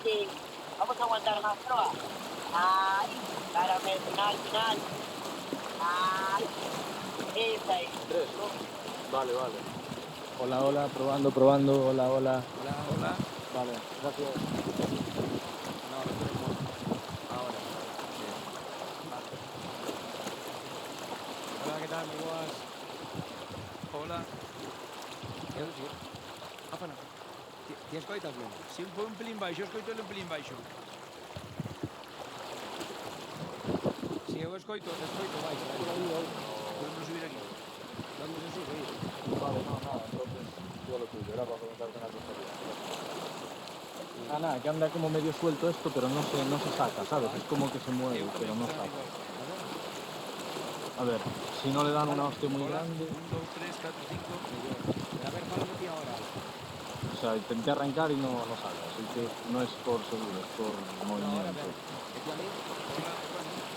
Sí, vamos a aguantar más proa. Ay, claramente, final, final. Ay, esa es. Tres, ¿no? Vale, vale. Hola, hola, probando, probando, hola, hola. Hola, hola. Vale, gracias. No, lo tenemos ahora. Bien. Vale. Hola, que tal, moi boas? Hola. Eu si. Apa, non. Ti escoitas ben? Si un pelín baixo, escoito un pelín baixo. Si eu escoito baixo, Podemos subir aquí. Onde se sube aí? Vale, no, nada, entonces yo lo tuyo, era para preguntarte una tontería. Ah, nada, que anda como medio suelto esto, pero no se saca, ¿sabes? Es como que se mueve, Eu pero tamén no funciona saca. igual. A ver. A ver, si no le dan Vale. una hostia muy Hola. grande... 1, 2, 3, 4, 5. Mellor. Pero a ver, fálame ti ahora. O sea, intenté arrancar y no sale, así que no es por seguro, es por No, ahora movimiento. ben. E ti a min? Hola.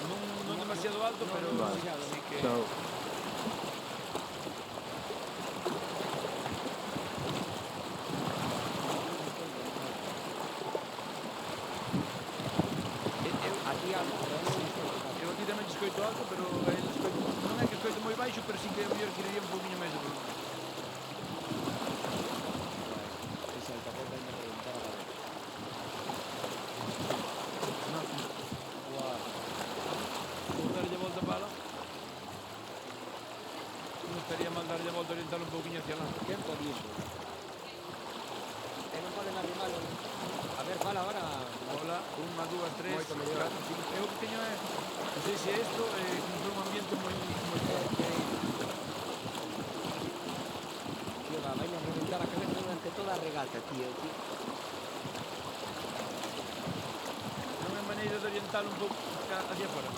Bueno, non demasiado alto, no, pero non Vale. demasiado, sí no. que... Chao. A ti alto, pero eu non escoito tanto. Eu aquí tamén escoito alto, pero el escoito... Non é que escoito moi baixo, pero sí que a mellor querería un pouquinho máis de volumen. Ese altavoz vai me reventar a cabeza. Non. Guau. Vou darlle a volta para lá. Non estaría mal darlle a volta, orientar un pouquinho hacia lá. Tempo diso. E non poden arrimalo. A ver, fala ahora. Hola, 1, 2, 3, Moito mellor. 4, 5. Eu que teño é... Non sei se é isto, como foi un ambiente moi Tío, vai me reventar a cabeza durante toda a regata, tío. non é maneira de orientar un pouco hacia fora.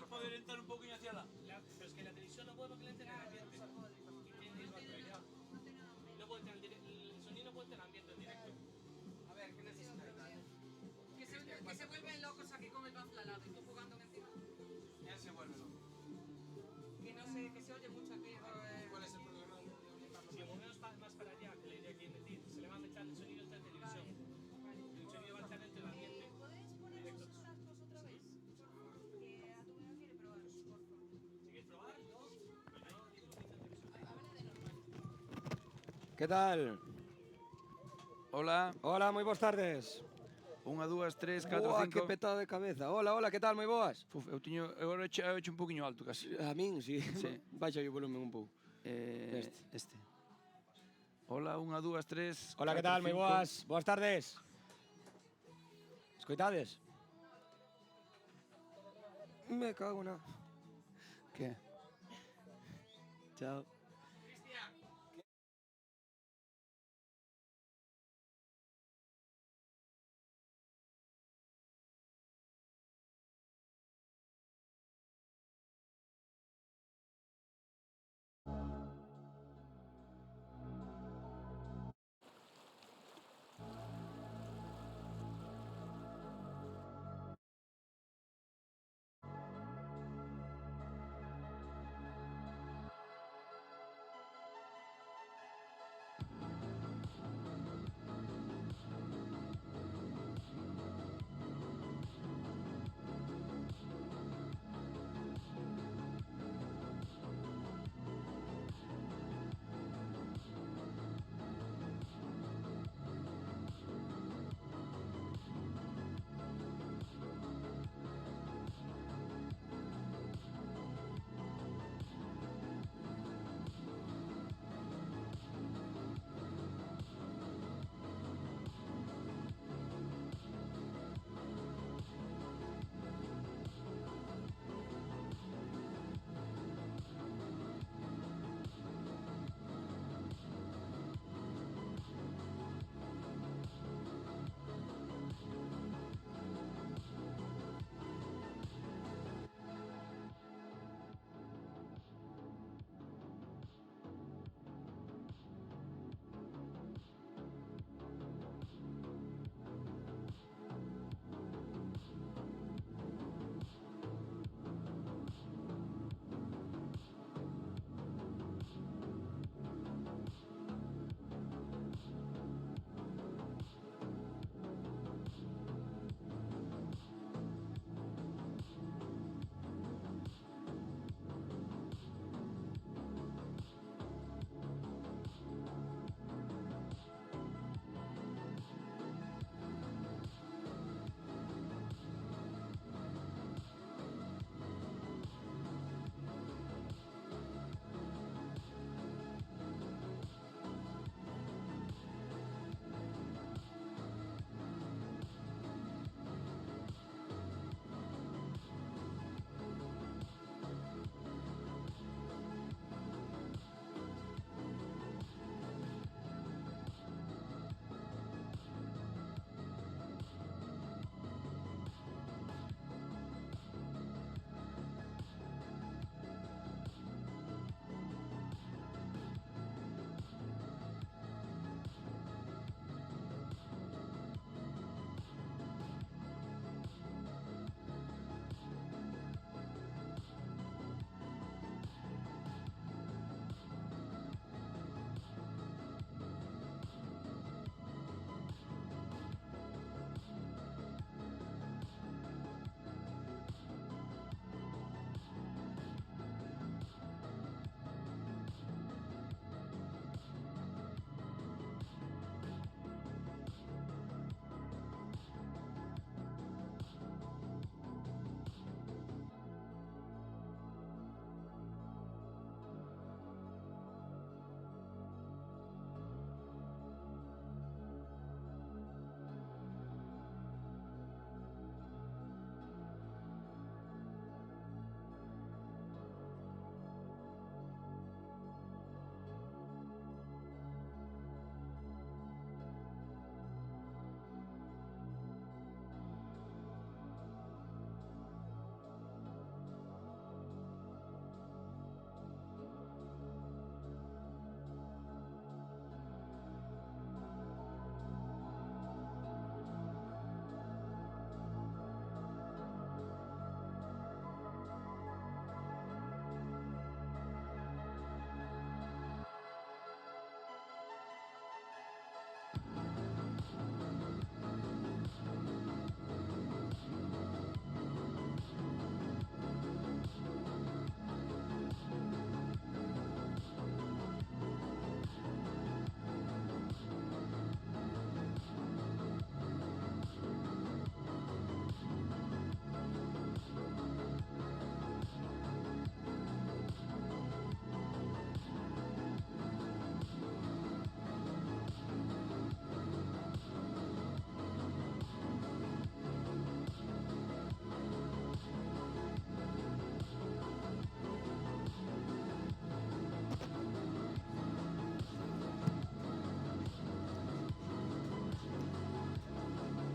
Pode orientar un pouquinho hacia lá. Pero es que la televisión no puede porque le entra en el ambiente. No puede tener el sonido no puede tener ambiente en directo. A ver, ¿qué necesitas? Que se vuelven locos aquí con el bafle al lado y tú jugando encima. Ya se vuelve loco. Que no sé, que se oye mucho aquí. ¿Cuál es el problema? Si movemos más para allá, que la idea quiere decir, se le va a meter el sonido de la televisión. El sonido va a estar dentro del ambiente. ¿Puedes poner los cascos otra vez? Que a tu mujer quiere probar, por favor. ¿Quieres probar? Que tal? Hola, Hola, moi boas tardes. 1, 2, 3, 4, Boa, 5. que petada de cabeza. Hola, hola, que tal, moi boas? Eu tiño... Agora he hecho un pouquinho alto casi. A min, sí. Sí. Baixa o volumen un pouco. Este. Hola, 1, 2, 3. Hola, que tal, moi boas? Boas tardes. Escoitades? Me cago na... Que? Chao.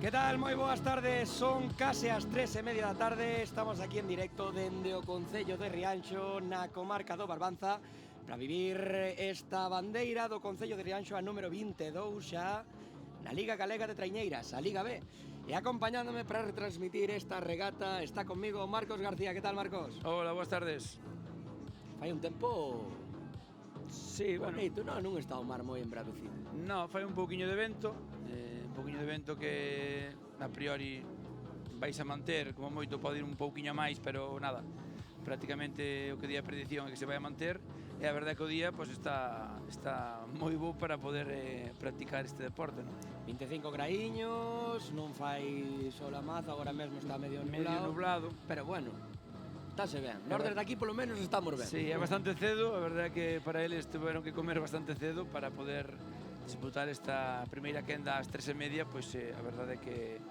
Que tal? Moi boas tardes, son case as 3:30 da tarde. Estamos aquí en directo dende o Concello de Rianxo, na comarca do Barbanza, para vivir esta bandeira do Concello de Rianxo, a número 22 xa, na Liga Galega de Traiñeiras, a Liga B. E acompañándome para retransmitir esta regata está conmigo Marcos García. Que tal, Marcos? Hola, boas tardes. Fai un tempo Sí, bueno, bonito, non está o mar moi embravecido. no, fai un pouquiño de vento, que a priori vais a manter, como moito pode ir un pouquiño máis, pero nada, prácticamente o que di a predición é que se vai a manter, e a verdade é que o día pues, está moi bo para poder practicar este deporte, non? 25 graíños, non fai sol a mazo, agora mesmo está medio Nublado. pero bueno, estáse ben. Nós desde aquí polo menos estamos ben. Sí, é bastante cedo, a verdade é que para eles tiveron que comer bastante cedo para poder disputar esta primeira quenda ás 3:30, pois a verdade é que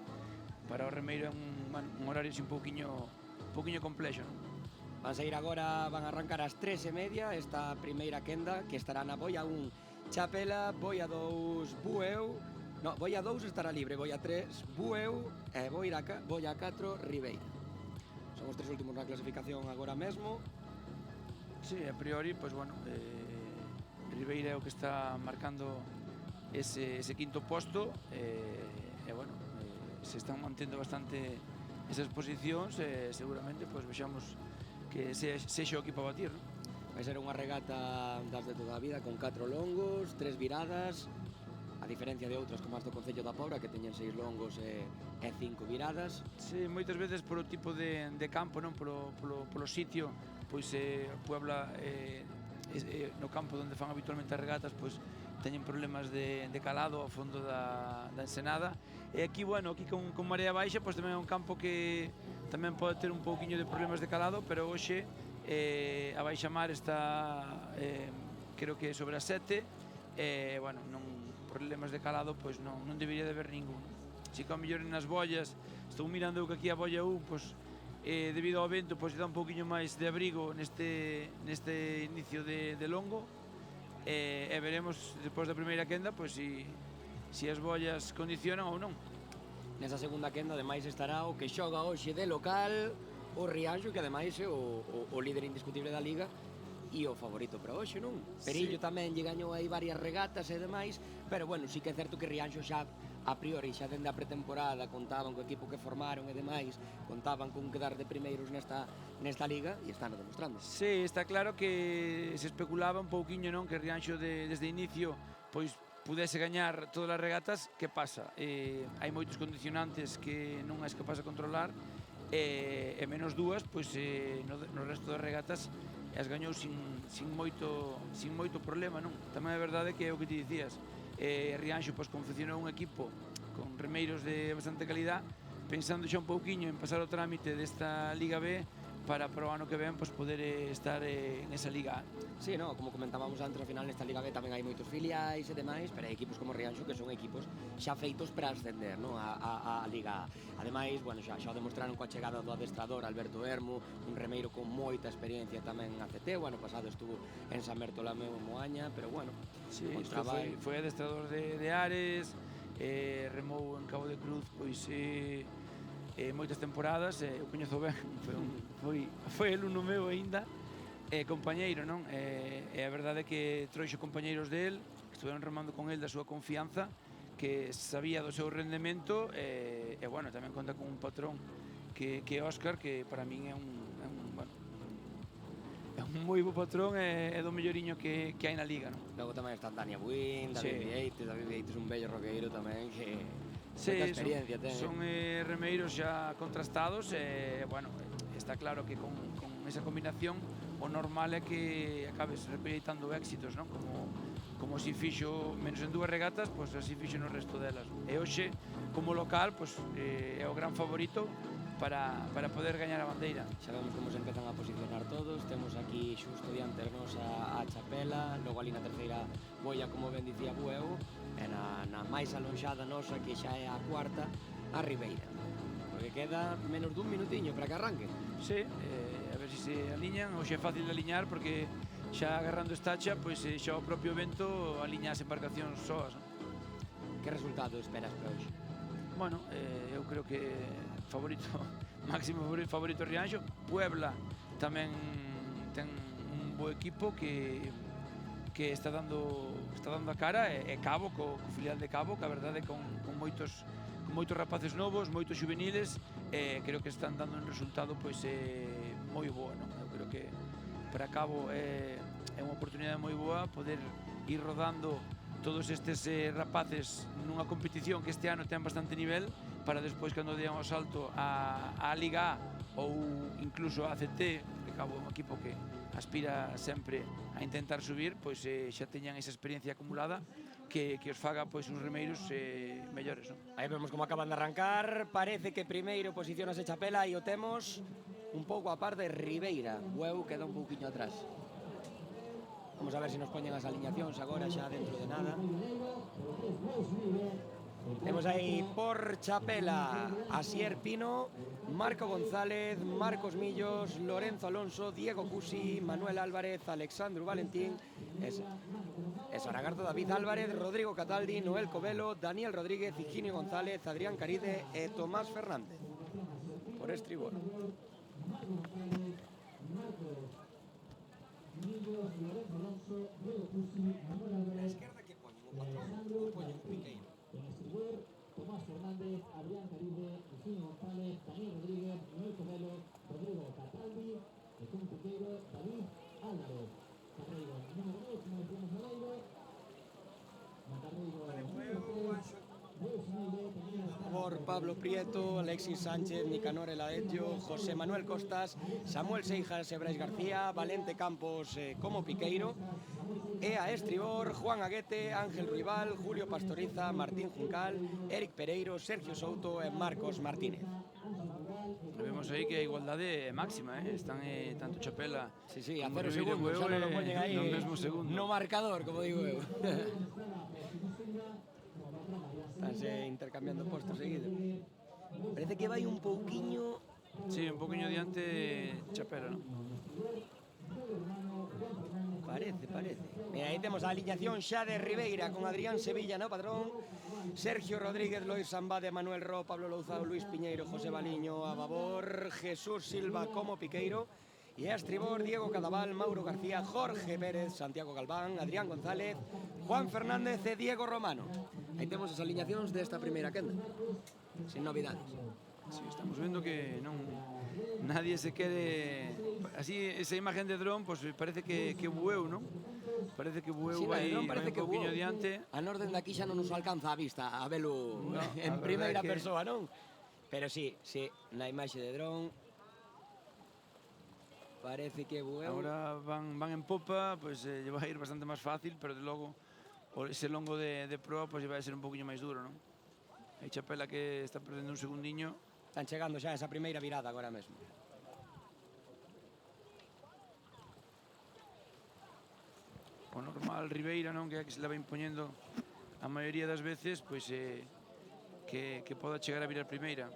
para o remeiro é un horario un pouquiño complexo, non? Van a ir agora, van a arrancar ás 3:30 esta primeira quenda que estará na boia 1 Chapela, boia 2 Bueu, no, boia 2 estará libre, boia 3 Bueu e boia 4 Ribeira. Son os tres últimos na clasificación agora mesmo. Sí, a priori, pois bueno, Ribeira é o que está marcando ese quinto posto, e bueno, se están mantendo bastante esas posicións, seguramente pois vexamos que sexa o equipo a batir, non? Vai ser unha regata das de toda a vida con 4 longos, 3 viradas, a diferencia de outras como as do Concello da Pobra que teñen 6 longos e 5 viradas. Sí, moitas veces polo tipo de campo, non, polo sitio, pois Puebla no campo onde fan habitualmente as regatas, pois teñen problemas de calado ao fondo da ensenada, e aquí, bueno, aquí con marea baixa, pois tamén é un campo que tamén pode ter un pouquiño de problemas de calado, pero hoxe a baixa mar está creo que sobre as 7, bueno, non problemas de calado pois non debería de haber ningún. Si que ao mellor nas bollas, estou mirando que aquí a bolla 1, pois debido ao vento, pois dá un pouquiño máis de abrigo neste inicio de longo, e veremos despois da primeira quenda pois si as bollas condicionan ou non. Nesa segunda quenda ademais estará o que xoga hoxe de local, o Rianxo, que ademais é o líder indiscutible da Liga e o favorito para hoxe, non? Perillo tamén lle gañou aí varias regatas e demais, pero bueno, sí que é certo que Rianxo xa a priori, xa dende a pretemporada contaban co equipo que formaron e demais, contaban con quedar de primeiros nesta liga e están demostrando. Sí, está claro que se especulaba un pouquiño, non, que Rianxo desde inicio pois pudese gañar todas as regatas. Que pasa? Hai moitos condicionantes que non és capaz de controlar, e menos dúas, pois no resto das regatas as gañou sin moito problema, non? Tamén é verdade que é o que ti dicías, Rianxo pois confeccionou un equipo con remeiros de bastante calidad, pensando xa un pouquiño en pasar o trámite desta Liga B para o ano que ven pois poder estar en esa Liga A. Sí, no, como comentábamos antes, ao final nesta Liga B tamén hai moitos filiais e demais, pero hai equipos como Rianxo que son equipos xa feitos para ascender, non, a Liga A. Ademais, bueno, xa o demostraron coa chegada do adestrador Alberto Hermo, un remeiro con moita experiencia tamén na CT, o ano pasado estuvo en San Bertolomeu en Moaña, pero bueno, sí, foi adestrador de Ares, remou en Cabo de Cruz, pois moitas temporadas, eu coñezo ben, foi alumno meu aínda, compañeiro, non? E a verdade é que trouxo compañeiros del, que estuveron remando con el da súa confianza, que sabía do seu rendemento, e bueno, tamén conta con un patrón que é Óscar, que para min é un moi bo patrón, e do melloriño que hai na Liga, non? Logo tamén está Dania Buin, David Vieites, un bello roqueiro tamén que sí, moita experiencia ten. Son remeiros xa contrastados, e bueno, está claro que con esa combinación o normal é que acabes recolleitando éxitos, non? Como si fixo menos en 2 regatas, pois así fixo no resto delas. E hoxe, como local, pois é o gran favorito para poder gañar a bandeira. Xa vemos como se empezan a posicionar todos. Temos aquí xusto diante de nos a Chapela, logo ali na terceira boia, como ben dicía Bueu, e na máis alonxada nosa, que xa é a cuarta, a Ribeira. Porque queda menos dun minutiño para que arranque. Sí, a ver se aliñan. Hoxe é fácil de aliñar porque xa agarrando estacha, pois xa o propio vento aliña as embarcacións soas, non? Que resultado esperas para hoxe? Bueno, eu creo que favorito, máximo favorito Rianxo. Puebla tamén ten un bo equipo que está dando a cara, e Cabo, co filial de Cabo, que a verdade con moitos rapaces novos, moitos juveniles, creo que están dando un resultado pois moi boa, non? Eu creo que para Cabo é unha oportunidade moi boa poder ir rodando todos estes rapaces nunha competición que este ano ten bastante nivel, para despois, cando dean o salto a Liga A ou incluso a ACT, que Cabo é un equipo que aspira sempre a intentar subir, pois xa teñan esa experiencia acumulada que os faga pois uns remeiros mellores, non? Aí vemos como acaban de arrancar. Parece que primeiro posicionase Chapela e o temos un pouco a par de Ribeira. Bueu queda un pouquiño atrás. Vamos a ver se nos poñen as aliñacións agora xa dentro de nada. Temos aí por Chapela Asier Pino, Marco González, Marcos Millos, Lorenzo Alonso, Diego Cusi, Manuel Álvarez, Alexandru Valentín, Saragardo David Álvarez, Rodrigo Cataldi, Noel Covelo, Daniel Rodríguez, Higinio González, Adrián Caride e Tomás Fernández. Por estribor. A esquerda que poñen o patrón ou poñen o Piqueiro? Tomás Fernández, Adrián Caride, Higinio González, Daniel Rodríguez, Noel Covelo, Rodrigo Cataldi, e como Piqueiro, David Álvarez. Carreiro, número 2, como decíamos Carreiro. Por Pablo Prieto, Alexis Sánchez, Nicanor Elaello, José Manuel Costas, Samuel Seijas e Brais García, Valente Campos como Piqueiro, e a estribor Juan Aguete, Ángel Ruibal, Julio Pastoriza, Martín Juncal, Eric Pereiro, Sergio Souto e Marcos Martínez. Vemos aí que a igualdade é máxima, están tanto Chapela Sí, a como 0 Ribeira e segundos, Bueu xa non lo poñen aí no mesmo segundo. no marcador, como digo eu. Estánse intercambiando postos seguidos. Parece que vai un pouquiño... Sí, un poquinho diante Chapela, non? Parece. Mira, aí temos a aliñación xa de Ribeira con Adrián Sevilla no padrón, Sergio Rodríguez, Lois Sambade, Manuel Ro, Pablo Louzao, Luis Piñeiro, José Baliño, a babor, Jesús Silva como Piqueiro, e a estribor Diego Cadaval, Mauro García, Jorge Pérez, Santiago Galván, Adrián González, Juan Fernández e Diego Romano. Aí temos as aliñacións desta primeira quenda, sin novidades. Sí, estamos vendo que non nadie se quere así, esa imagen de dron, pues parece que Bueu, non? Parece que Bueu vai un pouquiño diante. A norden daqui xa non nos alcanza a vista a velo en a primeira verdade que... persoa, non? Pero sí, na imaxe de dron parece que Bueu... Agora van en popa, pues lle vai ir bastante máis fácil, pero de logo ese longo de proa pues vai ser un pouquiño máis duro, non? Aí Chapela que está perdendo un segundiño. Están chegando xa a esa primeira virada agora mesmo. O normal Ribeira, non, que é que se leva impoñendo a maioría das veces, pois que poda chegar a virar primeira.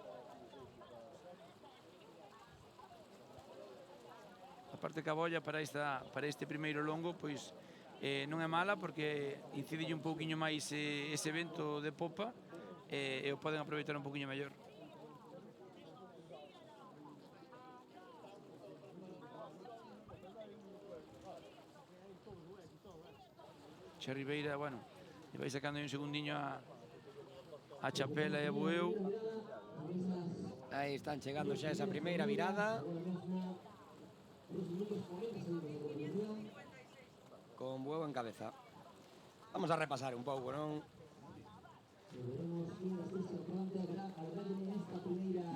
A parte que a bolla para este primeiro longo, pois non é mala porque incide un pouquiño máis ese vento de popa e o poden aproveitar un pouquiño mellor. Xa Ribeira, bueno, e vai sacando aí un segundiño a Chapela e a Bueu. Aí están chegando xa esa primeira virada. Con Bueu en cabeza. Vamos a repasar un pouco, non?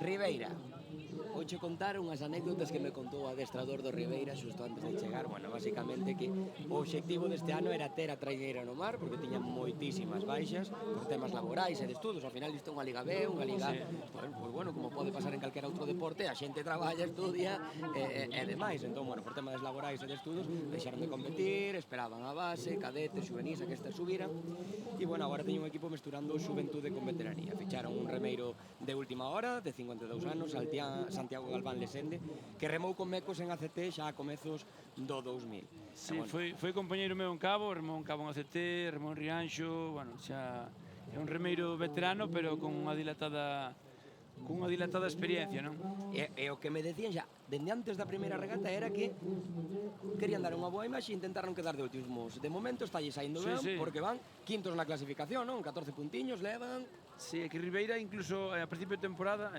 Ribeira. Vouche contar unhas anécdotas que me contou o adestrador do Ribeira xusto antes de chegar. Bueno, basicamente que o obxectivo deste ano era ter a traiñeira no mar, porque tiñan moitísimas baixas por temas laborais e de estudos. Ao final isto é unha Liga B, unha Liga... Pues bueno, como pode pasar en calquera outro deporte, a xente traballa, estudia e demais. Entón, bueno, por temas laborais e de estudos, deixaron de competir, esperaban a base, cadetes, juvenis, a que estas subiran. E bueno, agora teñen un equipo mesturando xuventude con veteranía. Ficharon un remeiro de última hora, de 52 anos, Santiago Galván Lesende, que remou con Mecos en ACT xa a comezos do 2000. Sí, bueno, foi compañeiro meu en Cabo, remou en Cabo en ACT, remou en Rianxo, bueno, xa É un remeiro veterano, pero con unha dilatada experiencia, non? E o que me decían xa, dende antes da primeira regata era que querían dar unha boa imaxe e intentaron quedar de últimos. De momento está saindo Sí, ben, sí. porque van quintos na clasificación, non? 14 puntiños levan. Sí, que Ribeira incluso a principio de temporada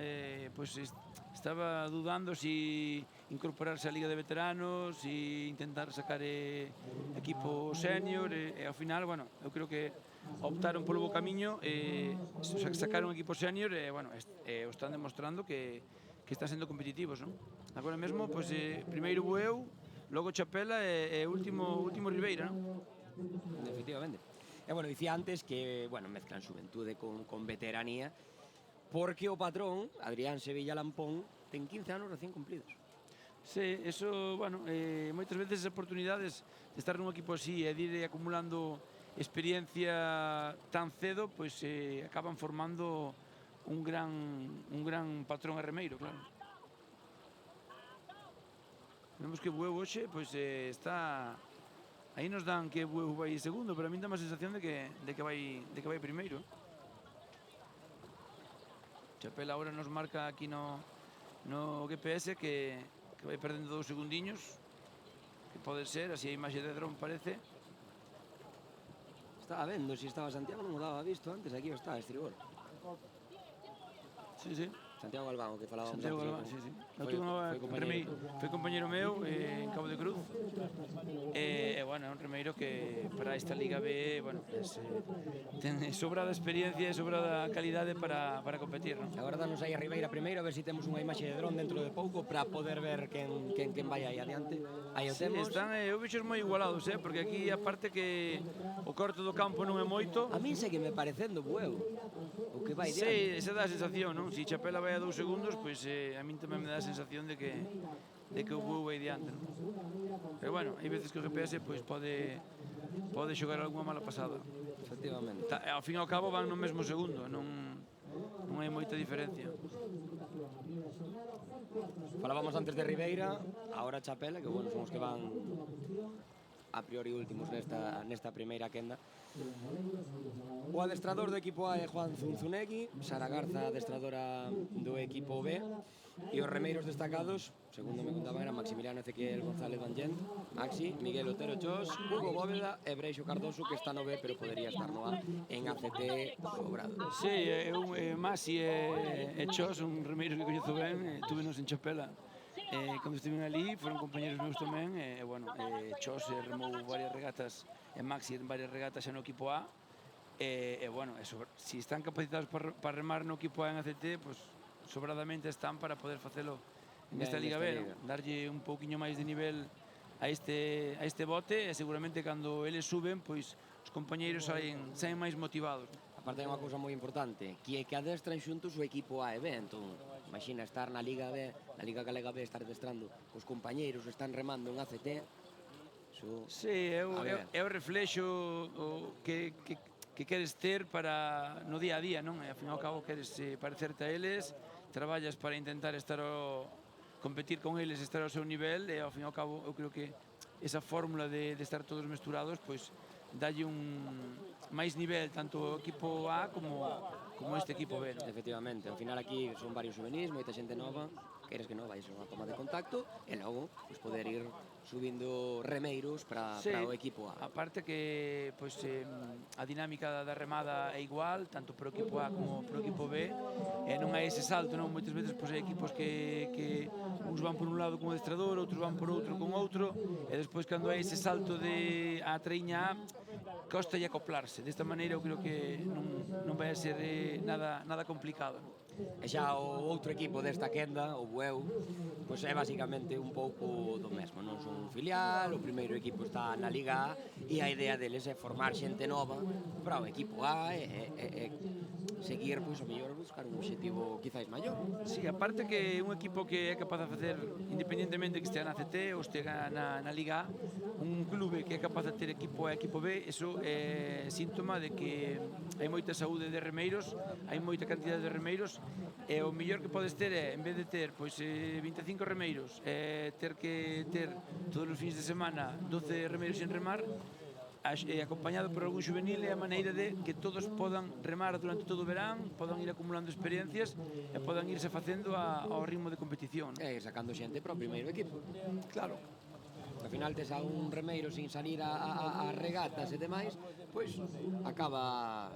estaba dudando si incorporarse á Liga de Veteranos, si intentar sacar equipo senior e ao final, bueno, eu creo que optaron polo bo camiño sacaron equipo senior e, bueno, o están demostrando que están sendo competitivos, non? Agora mesmo, primeiro Bueu, logo Chapela e último Ribeira, non? Efectivamente. E, bueno, dicía antes que, bueno, mezclan xuventude con veteranía, porque o patrón, Adrián Sevilla Lampón, ten 15 anos recién cumplidos. Sí, eso, bueno, moitas veces as oportunidades de estar nun equipo así e de ir acumulando experiencia tan cedo, pois acaban formando un gran patrón e remeiro, claro. Vemos que Bueu hoxe, pois está... Aí nos dan que Bueu vai segundo, pero a min dá má sensación de que vai primeiro. Chapela agora nos marca aquí no GPS que vai perdendo 2 segundiños, que pode ser, así a imaxe de dron parece. Estaba vendo, se estaba Santiago non o daba visto antes, aquí está, estribor. Sí, sí. Santiago Galván, o que falábamos Santiago antes, Galván, sí, sí. foi compañeiro meu en Cabo de Cruz. Bueno, é un remeiro que para esta Liga B, bueno, ten sobrada experiencia e sobrada calidade para competir, non? Agora danos aí a Ribeira primeiro, a ver se temos unha imaxe de dron dentro de pouco para poder ver quen vai aí adiante. Aí o Sí, temos. están bichos moi igualados, porque aquí aparte que o corte do campo non é moito. A min segue me parecendo Bueu, o que vai Sí, diante. esa dá a sensación, non? Si Chapela vai a 2 segundos, pois a min tamén me dá a sensación de que o Bueu vai diante, non? Pero bueno, hai veces que o GPS pois pode xogar algunha mala pasada. Efectivamente. Ao fin e ao cabo van no mesmo segundo, non hai moita diferencia. Falábamos antes de Ribeira, agora Chapela, que bueno, son os que van a priori últimos nesta primeira quenda. O adestrador do equipo A é Juan Zunzunegui, Sara Garza, adestradora do equipo B, e os remeiros destacados, segundo me contaban, eran Maximiliano Ezequiel González Vangent, Maxi, Miguel Otero Chos, Hugo Bóveda e Breixo Cardoso, que está no B, pero podería estar no A, en ACT sobrado. Sí, Maxi e Chos, un remeiro que coñezo ben, túvenos en Chapela. Cando estiven ali, foron compañeros meus tamén, bueno, Chos remou varias regatas, e Maxi en varias regatas xa no equipo A, bueno, si están capacitados para remar no equipo A en ACT, pues sobradamente están para poder facelo nesta Liga B, darlle un pouquiño máis de nivel a este bote, e seguramente cando eles suben, pois os compañeiros saen máis motivados. Aparte hai unha cousa moi importante, que é que adestran xuntos o equipo A e B, entón, imagina estar na Liga B, na Liga Galega B, estar adestrando os compañeiros que están remando en ACT, sí, é o reflexo que queres ter para no día a día, non? E ao fin e ao cabo queres parecerte a eles, traballas para intentar competir con eles, estar ao seu nivel, e ao fin e ao cabo eu creo que esa fórmula de estar todos mesturados, pois dalle máis nivel tanto o equipo A como este equipo B, non? Efectivamente, ao final aquí son varios juvenis, moita xente nova, queres que non vai ser unha toma de contacto, e logo pois, poder ir subindo remeiros para o equipo A. Aparte que pois, a dinámica da remada é igual, tanto para o equipo A como para o equipo B, e non hai ese salto, non? Moitas veces pois, hai equipos que uns van por un lado con o adestrador, outros van por outro con outro, e despois cando hai ese salto de a treiña A, costa lle acoplarse. Desta maneira eu creo que non vai a ser nada complicado. E xa o outro equipo desta quenda, o Bueu, pois é basicamente un pouco do mesmo, non son un filial, o primeiro equipo está na Liga A e a idea deles é formar xente nova para o equipo A e seguir, pois, o mellor buscar un obxectivo quizáis maior. Sí, aparte que un equipo que é capaz de facer, independentemente que estea na CT ou estea na Liga A, un clube que é capaz de ter equipo A e equipo B, eso é síntoma de que hai moita saúde de remeiros, hai moita cantidad de remeiros, e o mellor que podes ter é, en vez de ter pois 25 remeiros, ter que ter todos os fins de semana 12 remeiros en remar, acompañado por algún juvenil é a maneira de que todos podan remar durante todo o verán, podan ir acumulando experiencias e podan irse facendo ao ritmo de competición, non? E sacando xente para o primeiro equipo. Claro. Ao final tes a un remeiro sin salir a regatas e demais, pois acaba...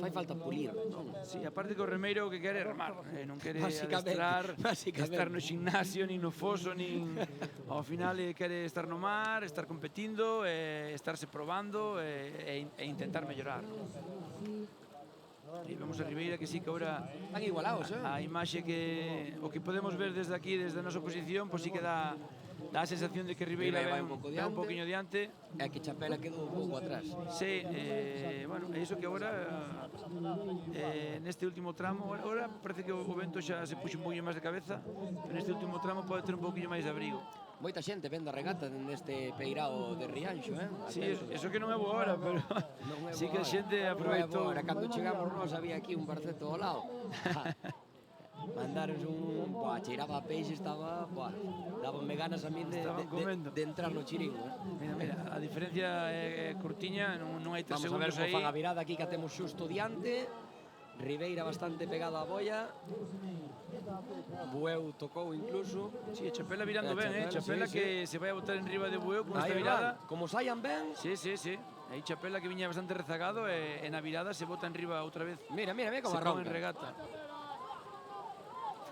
Fai falta pulir, non? Sí, aparte que o remeiro o que quere é remar, non quere Básicamente, estar no gimnasio, nin no foso, nin... Ao final quere estar no mar, estar competindo, estarse probando e intentar mellorar. E vemos a Ribeira que sí que ahora Están igualados, a imaxe que o que podemos ver desde aquí, desde a nosa posición, pois sí que dá a sensación de que Ribeira Ribeira vai ven un pouco un poquinho diante. É que Chapela quedou un pouco atrás. Sí, bueno, é iso que agora neste último tramo, agora parece que o vento xa se puxe un poquinho máis de cabeza, pero neste último tramo pode ter un poquinho máis de abrigo. Moita xente vendo a regata neste peirao de Rianxo, Sí, eso que non é boa hora, pero sí que a xente aproveitou. Agora, cando chegamos nós había aquí un barceto ao lado. Mandaron buah, cheiraba a peixe, estaba, buah, dabanme ganas a mí de entrar no chiringo. Mira, a diferencia é curtiña, non hai 3 Vamos a ver segundos como aí. fan a virada aquí que a temos xusto diante. Ribeira bastante pegada á boia. Bueu tocou incluso. Sí, Chapela virando ben, Chapela sí, que se vai a botar en riba de Bueu con esta Aí virada. van, como saian ben. Sí. Aí Chapela que viña bastante rezagado e na virada se bota en riba outra vez. Mira como se arranca. en regata.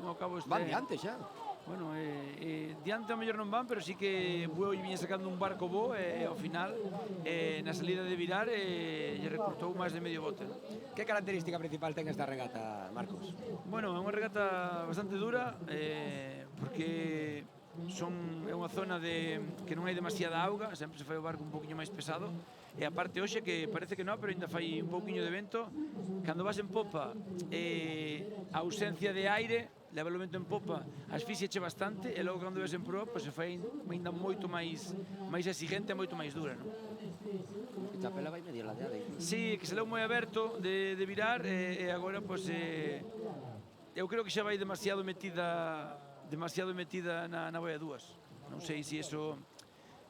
Ao cabo Van diante xa. Bueno, diante ao mellor non van, pero sí que Bueu viña sacando un barco bo e ao final na salida de virar lle recortou máis de medio bote. Que característica principal ten esta regata, Marcos? Bueno, é unha regata bastante dura porque é unha zona que non hai demasiada auga, sempre se fai o barco un poquinho máis pesado e aparte hoxe que parece que non, pero ainda fai un pouquiño de vento. Cando vas en popa a ausencia de aire leva o vento en popa, asfixiache bastante e logo cando ves en proa, pois se fai ainda moito máis exigente e moito máis dura, non? E Chapela vai medio ladeada aí. Sí, que se leu moi aberto de virar e agora, pois, eu creo que xa vai demasiado metida na boia 2. Non sei se iso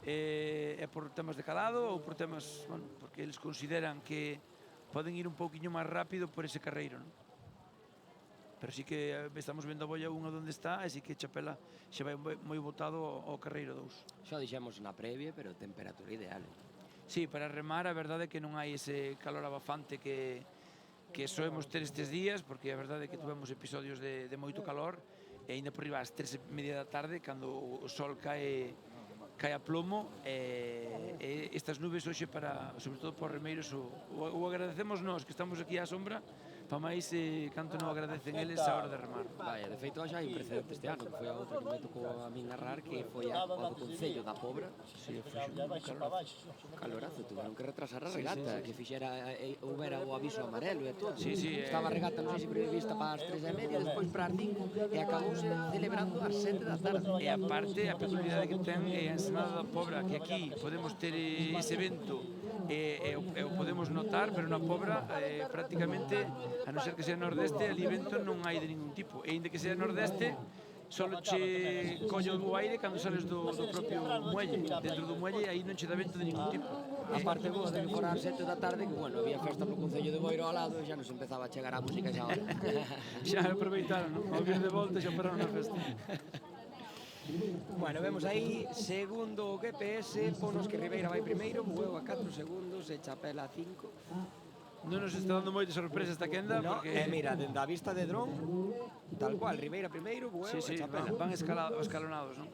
é por temas de calado ou por temas, bueno, porque eles consideran que poden ir un pouquiño máis rápido por ese carreiro, non? Pero sí que estamos vendo a boia 1 onde está e sí que Chapela xa vai moi botado ao carreiro 2. Xa dixemos na previa, pero temperatura ideal. Sí, para remar a verdade é que non hai ese calor abafante que soemos ter estes días, porque a verdade é que tivemos episodios de moito calor e ainda por riba ás 3:30 da tarde, cando o sol cae a plomo, e estas nubes hoxe sobre todo para os remeiros o agradecemos nós que estamos aquí á sombra, para máis canto non agradecen eles a hora de remar. Vaya, de feito xa hai un precedente este ano, que foi a outra que me tocou a min narrar, que foi a do Concello da Pobra. Sí, foi un calorazo, tuveron que retrasar a regata, que fixera, houbera o aviso amarelo e todo. Sí, estaba a regata, non sei se prevista para as 3:30, despois para as 5, e acabouse celebrando ás 7 da tarde. E aparte, a peculiaridade que ten é a Ensenada da Pobra, que aquí podemos ter ese evento e o podemos notar, pero na Pobra prácticamente, a non ser que sea nordeste, ali vento non hai de ningún tipo. E ainda que sea nordeste, solo che collo o aire cando sales do propio muelle. Dentro do muelle aí non che dá vento de ningún tipo. A parte boa de que fora ás 7 da tarde, que, bueno, había festa no Concello de Boiro ao lado e xa nos empezaba a chegar a música xa hora. Xa aproveitaron, non? Ao vir de volta xa pararon na festa. Bueno, vemos aí, segundo o GPS, ponos que Ribeira vai primeiro, Bueu a 4 segundos e Chapela a 5. Non nos está dando moita sorpresa esta quenda, No, porque... mira, dende a vista de dron, tal cual, Ribeira primeiro, Bueu Sí, e Chapela. van escalonados, non?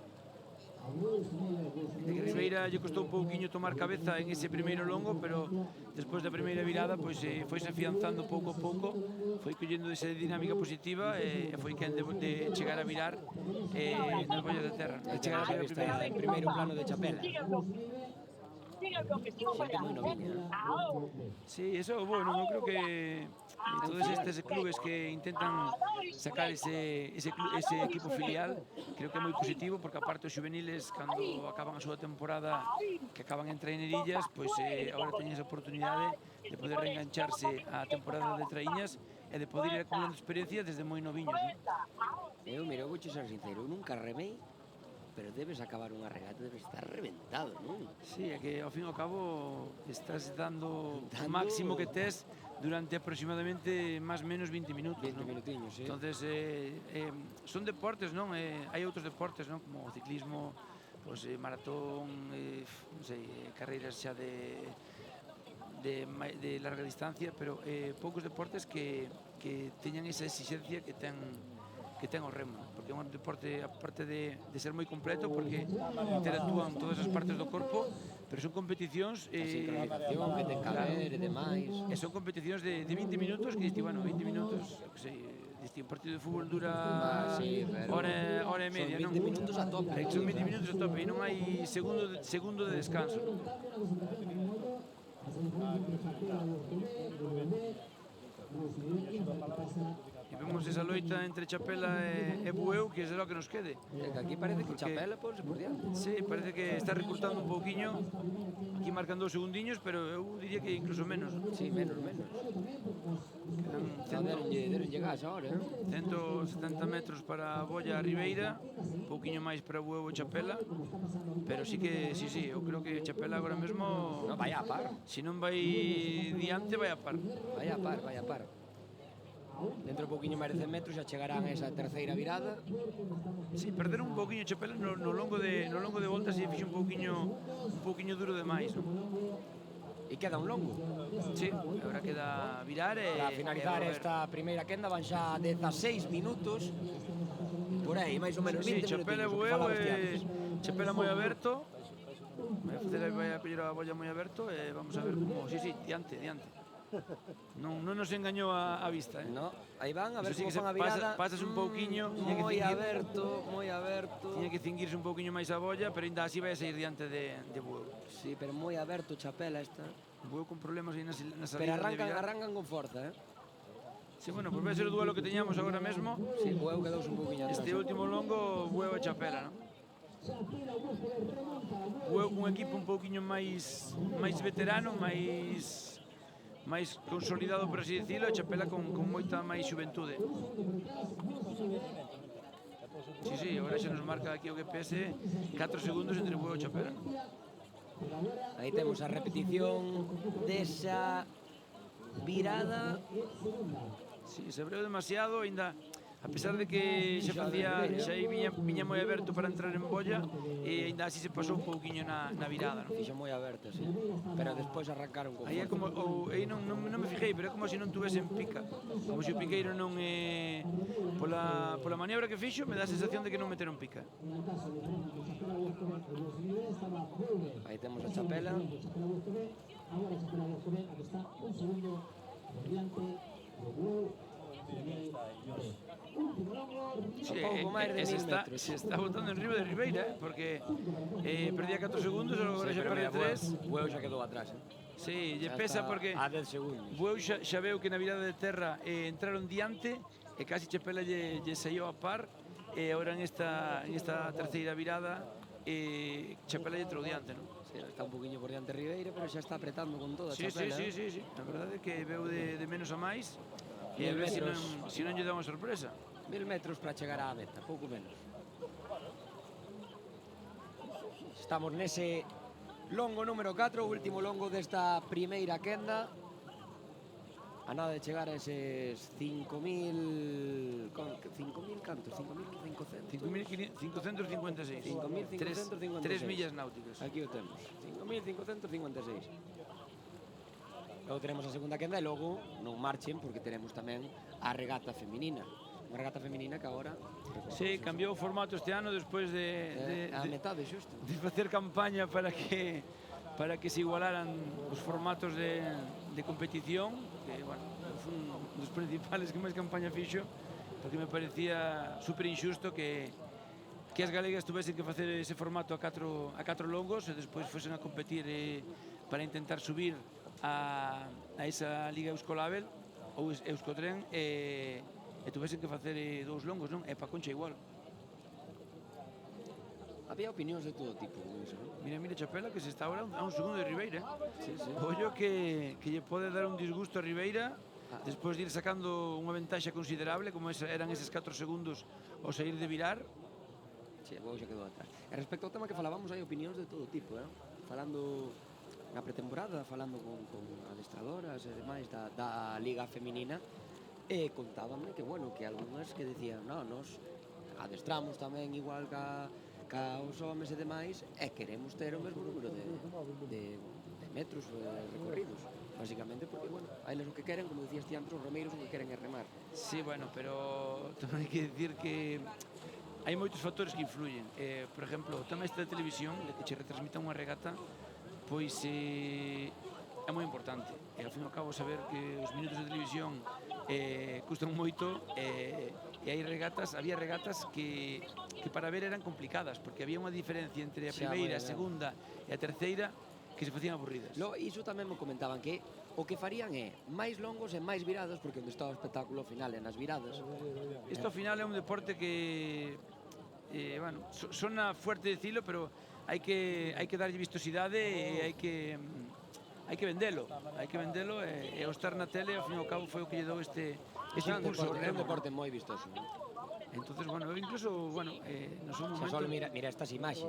De que Ribeira lle costou un pouquiño tomar cabeza en ese primeiro longo, pero despois da primeira virada pois foise afianzando pouco a pouco, foi collendo esa dinámica positiva e foi quen de chegar a virar nas bollas de terra, de chegar a Vista en primeiro plano de Chapela. Siga o objetivo para Xente moi noviña. Sí, eso é bueno, eu creo que todos estes clubes que intentan sacar ese equipo filial, creo que é moi positivo, porque aparte os juveniles, cando acaban a súa temporada, que acaban en trainerillas, pois agora teñen esa oportunidade de poder reengancharse á temporada de traiñas e de poder ir acumulando experiencia desde moi noviños, non? Mira, vou ser sincero, eu nunca remei pero debes acabar unha regata, debes estar reventado, non? Sí, é que ao fin e ao cabo estás dando o Dando- máximo que tes durante aproximadamente máis menos 20 minutos, 20 non? minutiños, sí. Entonces, son deportes, non? Hai outros deportes, non? Como o ciclismo, pois, maratón, non sei, carreiras xa de larga distancia, pero poucos deportes que teñan esa exigencia que ten o remo, porque é un deporte aparte de ser moi completo porque interactúan todas as partes do corpo, pero son competicións A sincronización que ten que haber e demais. e son competicións de 20 minutos que diste, bueno, 20 minutos, que sei, diste, un partido de fútbol dura sí, pero hora e media, son non? 20 minutos a tope. Son 20 minutos a tope e non hai segundo de descanso, non? E vemos esa loita entre Chapela e Bueu, que é lo que nos quede. É que aquí parece que Porque- Chapela ponse por diante. Sí, parece que está recortando un pouquiño. Aquí marcan 2 segundiños, pero eu diría que incluso menos. Sí, menos. Quedan Deronlle gas ahora, 170 metros para Bolla a Ribeira, un pouquiño máis para Bueu e Chapela, pero sí que, sí, eu creo que Chapela agora mesmo, No, vai a par. se non vai diante, vai a par. Vai a par. Dentro de pouquiño máis de 100 metros xa chegarán a esa terceira virada. Sí, perderon un pouquiño Chapela no longo de voltas e fixo un pouquiño duro demais, non? E queda un longo. Sí, agora queda virar e Para finalizar volver. esta primeira quenda van xa 16 minutos. Por aí, máis ou menos Sí, 20 Chapela e minutiños. Bueu Chapela moi aberto. Vai a pillar a bolla moi aberto e vamos a ver como, sí, diante. Non nos engañou a vista, No, aí van a ver Eso sí como que se fan a virada. pasas un pouquiño, tiña que moi cingir. aberto. Tiña que cinguirse un pouquiño máis a bolla, pero ainda así vai a sair diante de Bueu. Sí, pero moi aberto Chapela esta. Bueu con problemas aí na salida Pero de virar. arrancan con forza, Sí, bueno, pues vai ser o duelo que teñamos agora mesmo. Sí, Bueu quedouse un pouquiño atrás. Este último longo, Bueu e Chapela, non? Bueu cun equipo un pouquiño máis veterano, máis consolidado, por así dicilo, e Chapela con moita máis xuventude. Sí, agora xa nos marca aquí o GPS 4 segundos entre Bueu e Chapela. Aí temos a repetición desa virada. Sí, se abreu demasiado, ainda a pesar de que xa viña moi aberto para entrar en bolla, e ainda así se pasou un pouquiño na virada, non? Fixo moi aberta, sí. Pero despois arrancaron con Aí é forza. como, aí non me fijei, pero é como se non tuvesen pica. Como se o piqueiro non pola maniobra que fixo, me dá a sensación de que non meteron pica. Aí temos a Chapela. Sí, pouco máis de 1000 metros. se está botando en riba de Ribeira, porque perdía 4 segundos, agora xa perde 3. Bueu xa quedou atrás, Sí, lle Xa pesa está porque a 10 segundos. Bueu xa veu que na virada de terra entraron diante e casi Chapela lle saiu a par, e agora en esta terceira virada Chapela lle entrou diante, non? Sí, está un poquinho por diante Ribeira, pero xa está apretando con toda a Sí. Chapela. A verdade é que veu de menos a máis e a 1000 ver metros. se non lle dá unha sorpresa. 1000 metros para chegar á meta, pouco menos. Estamos nese longo número 4, o último longo desta primeira quenda. A nada de chegar a eses 5.000... 5.000 cantos? 5.500? 5.556. 5.556. 3 millas náuticas. Aquí o temos. 5.556. Logo tenemos a segunda quenda e logo non marchen porque tenemos tamén a regata feminina. Unha regata feminina que agora... Sí, cambiou o formato este ano despois a metade, xusto. de facer campaña para que se igualaran os formatos de competición, que, bueno, foi un dos principales que máis campaña fixo, porque me parecía super injusto que as galegas tuvesen que facer ese formato a 4 longos e despois fosen a competir para intentar subir a esa Liga Euskolabel ou Euskotren e tuvesen que facer 2 longos, non? E pa Concha igual. Había opinións de todo tipo con iso, non? Mira Chapela que se está ahora a un segundo de Ribeira. Sí. Ollo que lle pode dar un disgusto a Ribeira despois de ir sacando unha ventaxa considerable como eran eses 4 segundos ao sair de virar. xa quedou atrás. E respecto ao tema que falábamos, hai opinións de todo tipo, falando na pretemporada, falando con adestradoras e demais da Liga Feminina, e contábame que, bueno, que algunhas que decían, no, nos adestramos tamén igual ca os homes e demais, e queremos ter o mesmo número de metros recorridos, basicamente porque, bueno, hai o que queren, como decías ti antes, os remeiros o que queren é remar. Sí, bueno, pero tamén hai que decir que hai moitos factores que influyen. Por exemplo, o tema este de televisión, de que che retransmitan unha regata, pois é moi importante. E ao fin e ao cabo saber que os minutos de televisión custan moito, e hai regatas, había regatas que para ver eran complicadas, porque había unha diferencia entre a primeira, a segunda e a terceira que se facían aburridas. Iso tamén me comentaban que o que farían é máis longos e máis virados, porque onde está o espectáculo final é nas viradas. Isto ao final é un deporte que bueno, sona fuerte dicilo, pero hai que darlle vistosidade e hai que vendelo, e o estar na tele ao fin e ao cabo foi o que lle dou este impulso. É un deporte moi vistoso. Entonces, bueno, incluso, bueno, no son momentos... Solo mira estas imaxes.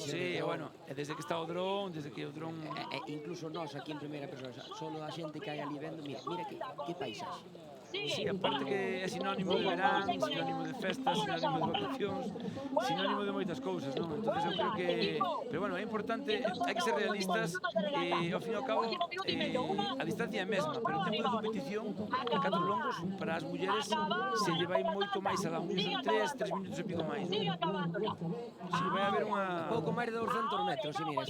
Sí, bueno, desde que está o dron, desde que o dron... Incluso nós aquí en primeira persona, solo a xente que hai ali vendo, mira que paisaxe. Sí, aparte que é sinónimo de verán, sinónimo de festas, sinónimo de vacacións, sinónimo de moitas cousas, non? Entonces eu creo que... Pero bueno, é importante, hai que ser realistas, e ao fin e ao cabo a distancia é a mesma, pero o tempo de competición, a 4 longos, para as mulleres se lle vai moito máis alá, uns son 3 minutos e pico máis. Si, vai haber unha... Pouco máis de 200 metros, si mira,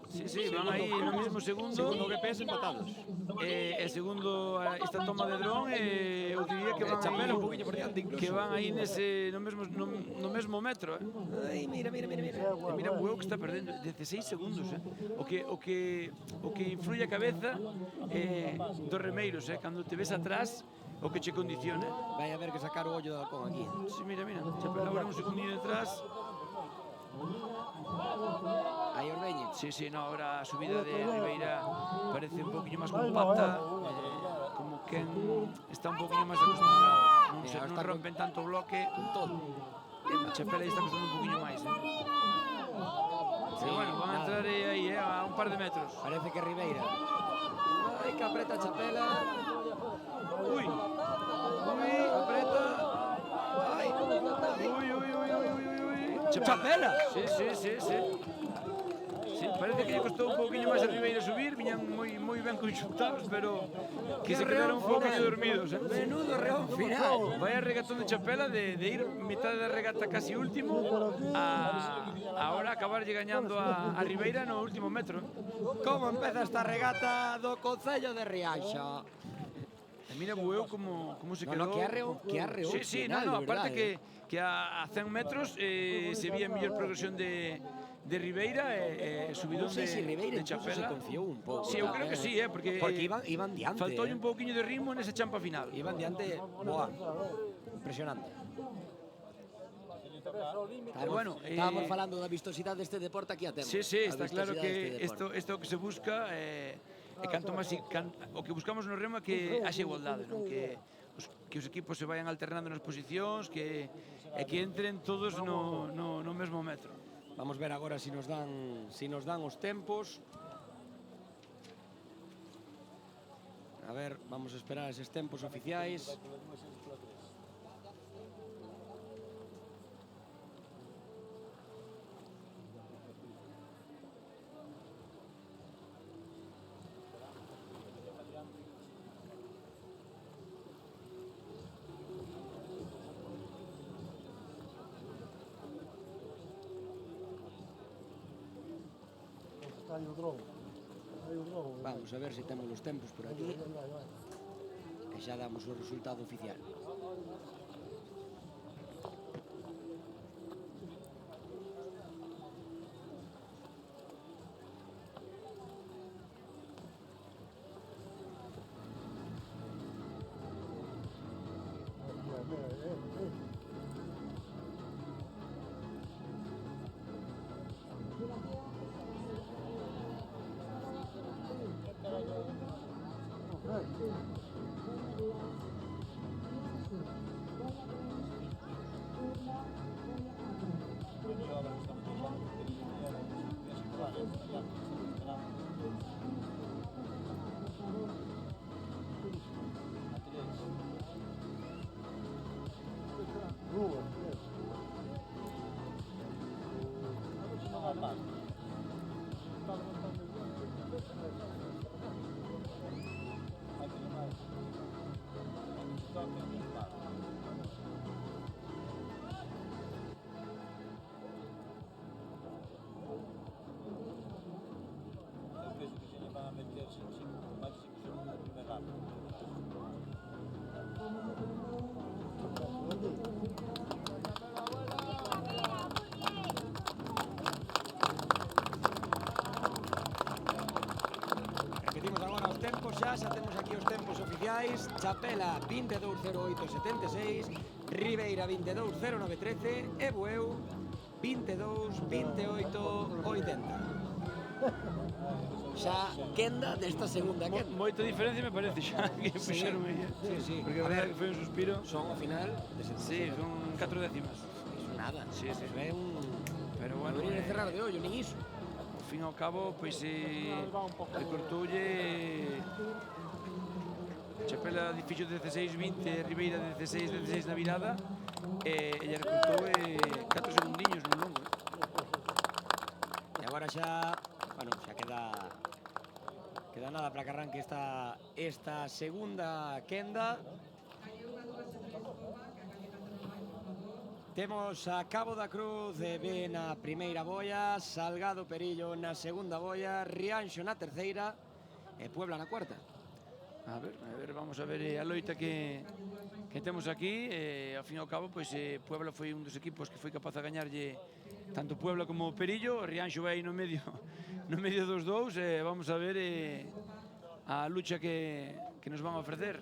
Sí, van aí no mesmo segundo. Segundo GPS empatados. E segundo esta toma de dron, eu diría que van Chapela un poquinho por diante incluso. Que van aí no mesmo metro, Ai, mira. Mira o que está perdendo 16 segundos, O que influye a cabeza dos remeiros, cando te ves atrás, o que che condiciona. Vai haber que sacar o ollo do halcón aquí. Sí, mira, Chapela agora un segundinho detrás. Aí Ordeñe. Sí, no, ahora a subida de Ribeira parece un poquinho máis compacta, como que está un poquinho máis acostumbrado, non rompen tanto bloque, Con todo. Chapela está costando un poquinho máis. Pero bueno, van a entrar aí a un par de metros. Parece que Ribeira. Ai, que apreta Chapela. Ui, Apreta. Ai, Chapela. Sí, parece que lle costou un pouquinho máis a Ribeira subir, viñan moi ben conxuntados, pero que se quedaron un pouquinho dormidos. Menudo reón final. Vai a regatón de Chapela de ir mitad da regata casi último a ahora acabarlle gañando a Ribeira no último metro. Como empeza esta regata do Concello de Rianxa? E mira Bueu como se quedou. Que arreón Sí, final, aparte que a 100 metros se vía mellor progresión de Ribeira e subidón de Chapela. Se confiou un pouco. Sí, eu creo que sí, porque iban diante. Faltoulle un pouquiño de ritmo nesa champa final. Iban diante, boa, impresionante. Estábamos falando da vistosidade deste deporte, aquí a temos. Sí, está claro que isto que se busca e canto máis o que buscamos no remo é que haxa igualdade, non? Que os equipos se vayan alternando nas posicións, que entren todos no mesmo metro. Vamos ver agora se nos dan os tempos. A ver, vamos a esperar eses tempos oficiais. Vamos a ver se temos os tempos por aquí e xa damos o resultado oficial. Rubén, tío. No va mal. Repetimos agora os tempos xa temos aquí os tempos oficiais. Chapela 22.08.76, Ribeira 22.09.13 e Bueu 22.28.80. Xa quenda desta segunda quenda. Moita diferencia me parece xa que puxeron aí. Sí. Porque a verdade que foi un suspiro. Son ao final de Sí, son 4 décimas. Iso nada. Sí. Iso é un... Pero bueno, Abrir e cerrar de ollo, nin iso. ao fin e ao cabo, pois recortoulle Chapela fixo 16-20, Ribeira 16-16 na virada e lle recortou 4 segundiños no longo. E agora xa, bueno, xa queda nada para que arranque esta segunda quenda. Temos a Cabo da Cruz de B na primeira boia, Salgado Perillo na segunda boia, Rianxo na terceira e Puebla na cuarta. A ver, vamos a ver a loita que temos aquí. Ao fin e ao cabo, pois Puebla foi un dos equipos que foi capaz de gañarlle tanto Puebla como Perillo. Rianxo vai no medio dos dous. Vamos a ver a lucha que nos van a ofrecer.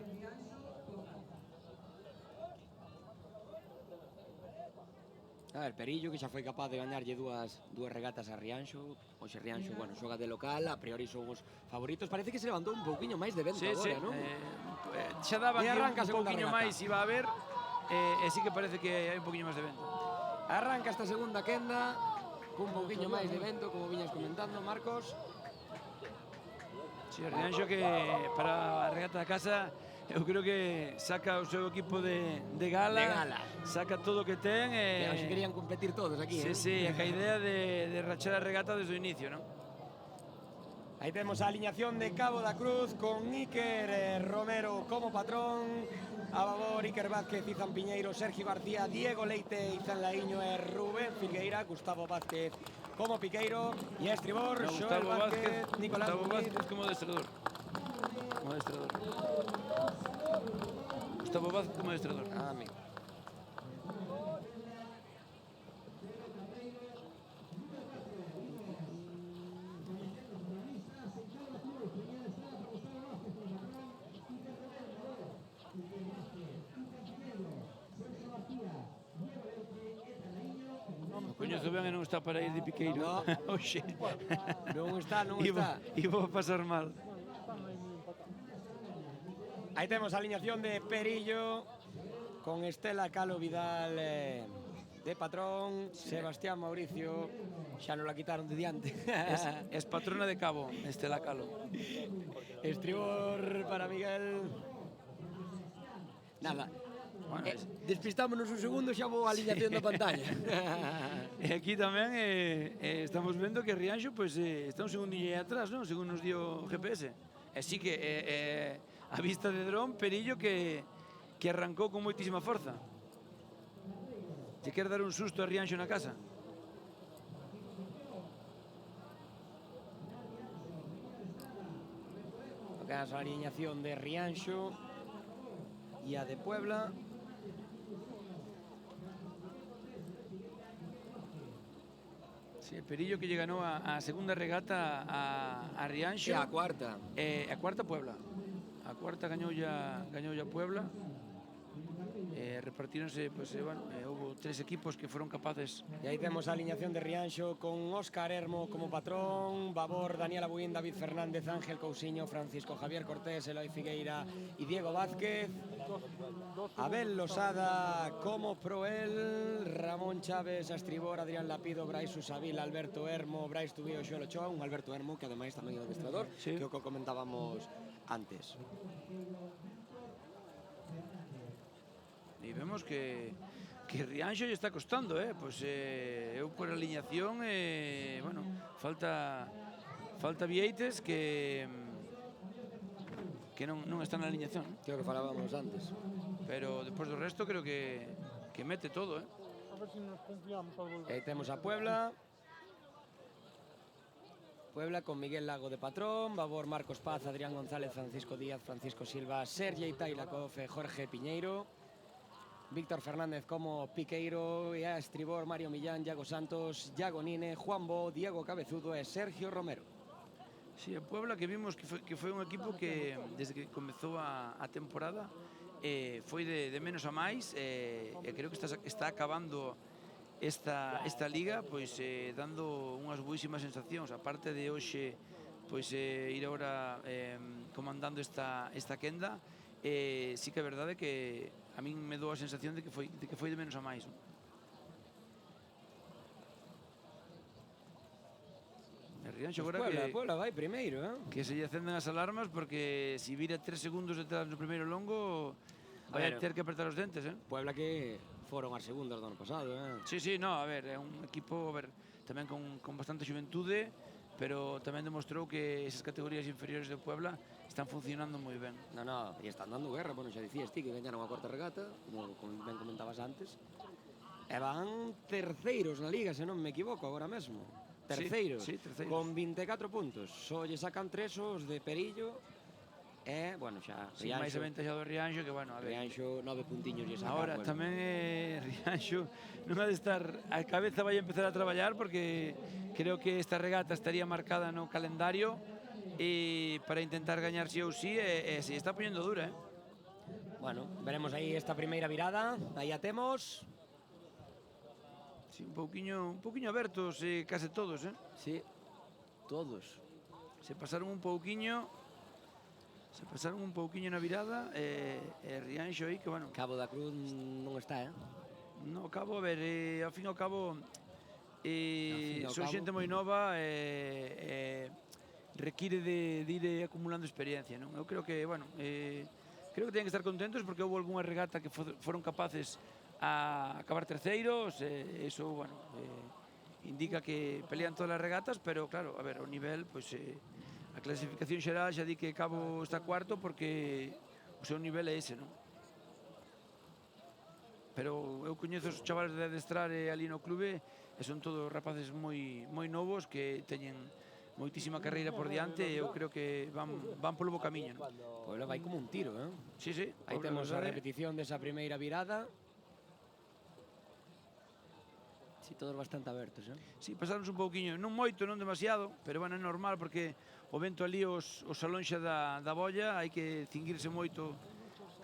A ver, Perillo, que xa foi capaz de gañarlle dúas regatas a Rianxo. Oxe, Rianxo, bueno, xoga de local, a priori son os favoritos. Parece que se levantou un pouquiño máis de vento agora, non? Xa daban E que arranca a un segunda pouquiño regata. máis iba a haber, e sí que parece que hai un pouquiño máis de vento. Arranca esta segunda quenda cun pouquiño máis de vento, como viñas comentando, Marcos. Sí, Rianxo que para a regata da casa eu creo que saca o seu equipo de gala, saca todo o que ten Que hoxe querían competir todos aquí, Sí, a idea de rachar a regata desde o inicio, non? Aí temos a aliñación de Cabo da Cruz con Iker Romero como patrón, a babor Iker Vázquez, Izan Piñeiro, Sergio García, Diego Leite, Izan Laíño e Rubén Filgueira, Gustavo Vázquez como piqueiro e a estribor, Xoel Vázquez, Nicolás Gustavo Muñiz. Vázquez como adestrador. Gustavo Vázquez como adestrador. Amigo. Coñezo ben e non está para ir de piqueiro. No. Oxe. Non está. Iba a pasar mal. Aí temos a aliñación de Perillo con Estela Calo Vidal de patrón, Sebastián Mauricio, xa non la quitaron de diante. Es patrona de Cabo, Estela Calo. Estribor para Miguel. Nada. Bueno, Despistámonos un segundo, xa vou a aliñación da pantalla. E aquí tamén estamos vendo que Rianxo está un segundinho aí atrás, non? Según nos dio o GPS. E sí que a vista de dron, Perillo que arrancou con moitísima forza. Te quer dar un susto a Rianxo na casa? Tocas a aliñación de Rianxo e a de Puebla. Sí, Perillo que lle ganou a segunda regata a Rianxo. E a cuarta. A cuarta Puebla. A cuarta gañou ya Puebla. Repartíronse, houve 3 equipos que foron capaces. E aí temos a aliñación de Rianxo con Óscar Hermo como patrón, Babor, Daniel Abuín, David Fernández, Ángel Cousiño, Francisco Javier Cortés, Eloi Figueira e Diego Vázquez. Abel Losada como proel, Ramón Chávez, Astribor, Adrián Lapido, Brais Usavil, Alberto Hermo, Brais Tubío, Xolo Ochoa, un Alberto Hermo que ademais tamén é o adestrador, Sí. que o que comentábamos antes. E vemos que Que Rianxo lle está costando, pois eu por aliñación, bueno, falta Vieites que non está na aliñación, Que é o que falábamos antes. pero despois do resto creo que mete todo, A ver si nos confiamos al volver. E aí temos a Puebla. Puebla con Miguel Lago de patrón, Babor, Marcos Paz, Adrián González, Francisco Díaz, Francisco Silva, Sergei Tailakov e Jorge Piñeiro. Víctor Fernández como Piqueiro, e a estribor Mario Millán, Iago Santos, Iago Nine, Juan Bo, Diego Cabezudo e Sergio Romero. Sí, a Puebla que vimos que foi un equipo que desde que comezou a temporada foi de menos a máis, e creo que está acabando esta liga pois dando unhas boísimas sensacións, aparte de hoxe pois ir agora comandando esta quenda. Sí que é verdade que a min me dou a sensación de que foi de menos a máis, non? E Rianxo agora Puebla vai primeiro, que se lle acenden as alarmas, porque se vira 3 segundos detrás no primeiro longo vai A ver, ter que apretar os dentes, Puebla que foron as segundas do ano pasado, Sí, no, a ver, é un equipo tamén con bastante xuventude, pero tamén demostrou que esas categorías inferiores de Puebla están funcionando moi ben. No, e están dando guerra, bueno, xa dicías ti que gañaron a cuarta regata, como ben comentabas antes. E van terceiros na liga, se non me equivoco, agora mesmo. Terceiros, Sí, terceiros. con 24 puntos. Só lle sacan 3 os de Perillo. E, bueno, xa, Sí, máis aventaxado Rianxo, que, bueno, a ver, Rianxo 9 puntiños lle saca. ahora bueno. tamén Rianxo non ha de estar, a cabeza vai a empezar a traballar, porque creo que esta regata estaría marcada no calendario e para intentar gañar sí ou sí, e se está poñendo dura, Bueno, veremos aí esta primeira virada. Aí a temos. Sí, un pouquiño abertos case todos, Sí, todos. se pasaron un pouquiño na virada, e Rianxo aí que, bueno, Cabo da Cruz non está, no cabo, a ver, ao fin e ao cabo fin e ao son cabo. xente moi nova e require de ir acumulando experiencia, non? Eu creo que, bueno, creo que teñen que estar contentos porque houve algunha regata que foron capaces a acabar terceiros, eso, bueno, indica que pelean todas as regatas, pero claro, a ver, o nivel, pois a clasificación xeral xa di que Cabo está cuarto porque o seu nivel é ese, non? Pero eu coñezo os chavales de adestrar ali no clube e son todos rapaces moi novos que teñen moitísima carreira por diante, e eu creo que van polo bo camiño, non? Puebla vai como un tiro, Sí, Aí Puebla, temos a verdade. repetición desa primeira virada. Sí, todos bastante abertos, Sí, pasaronse un pouquiño, non moito, non demasiado, pero bueno, é normal porque o vento ali os alonxa da bolla, hai que cinguirse moito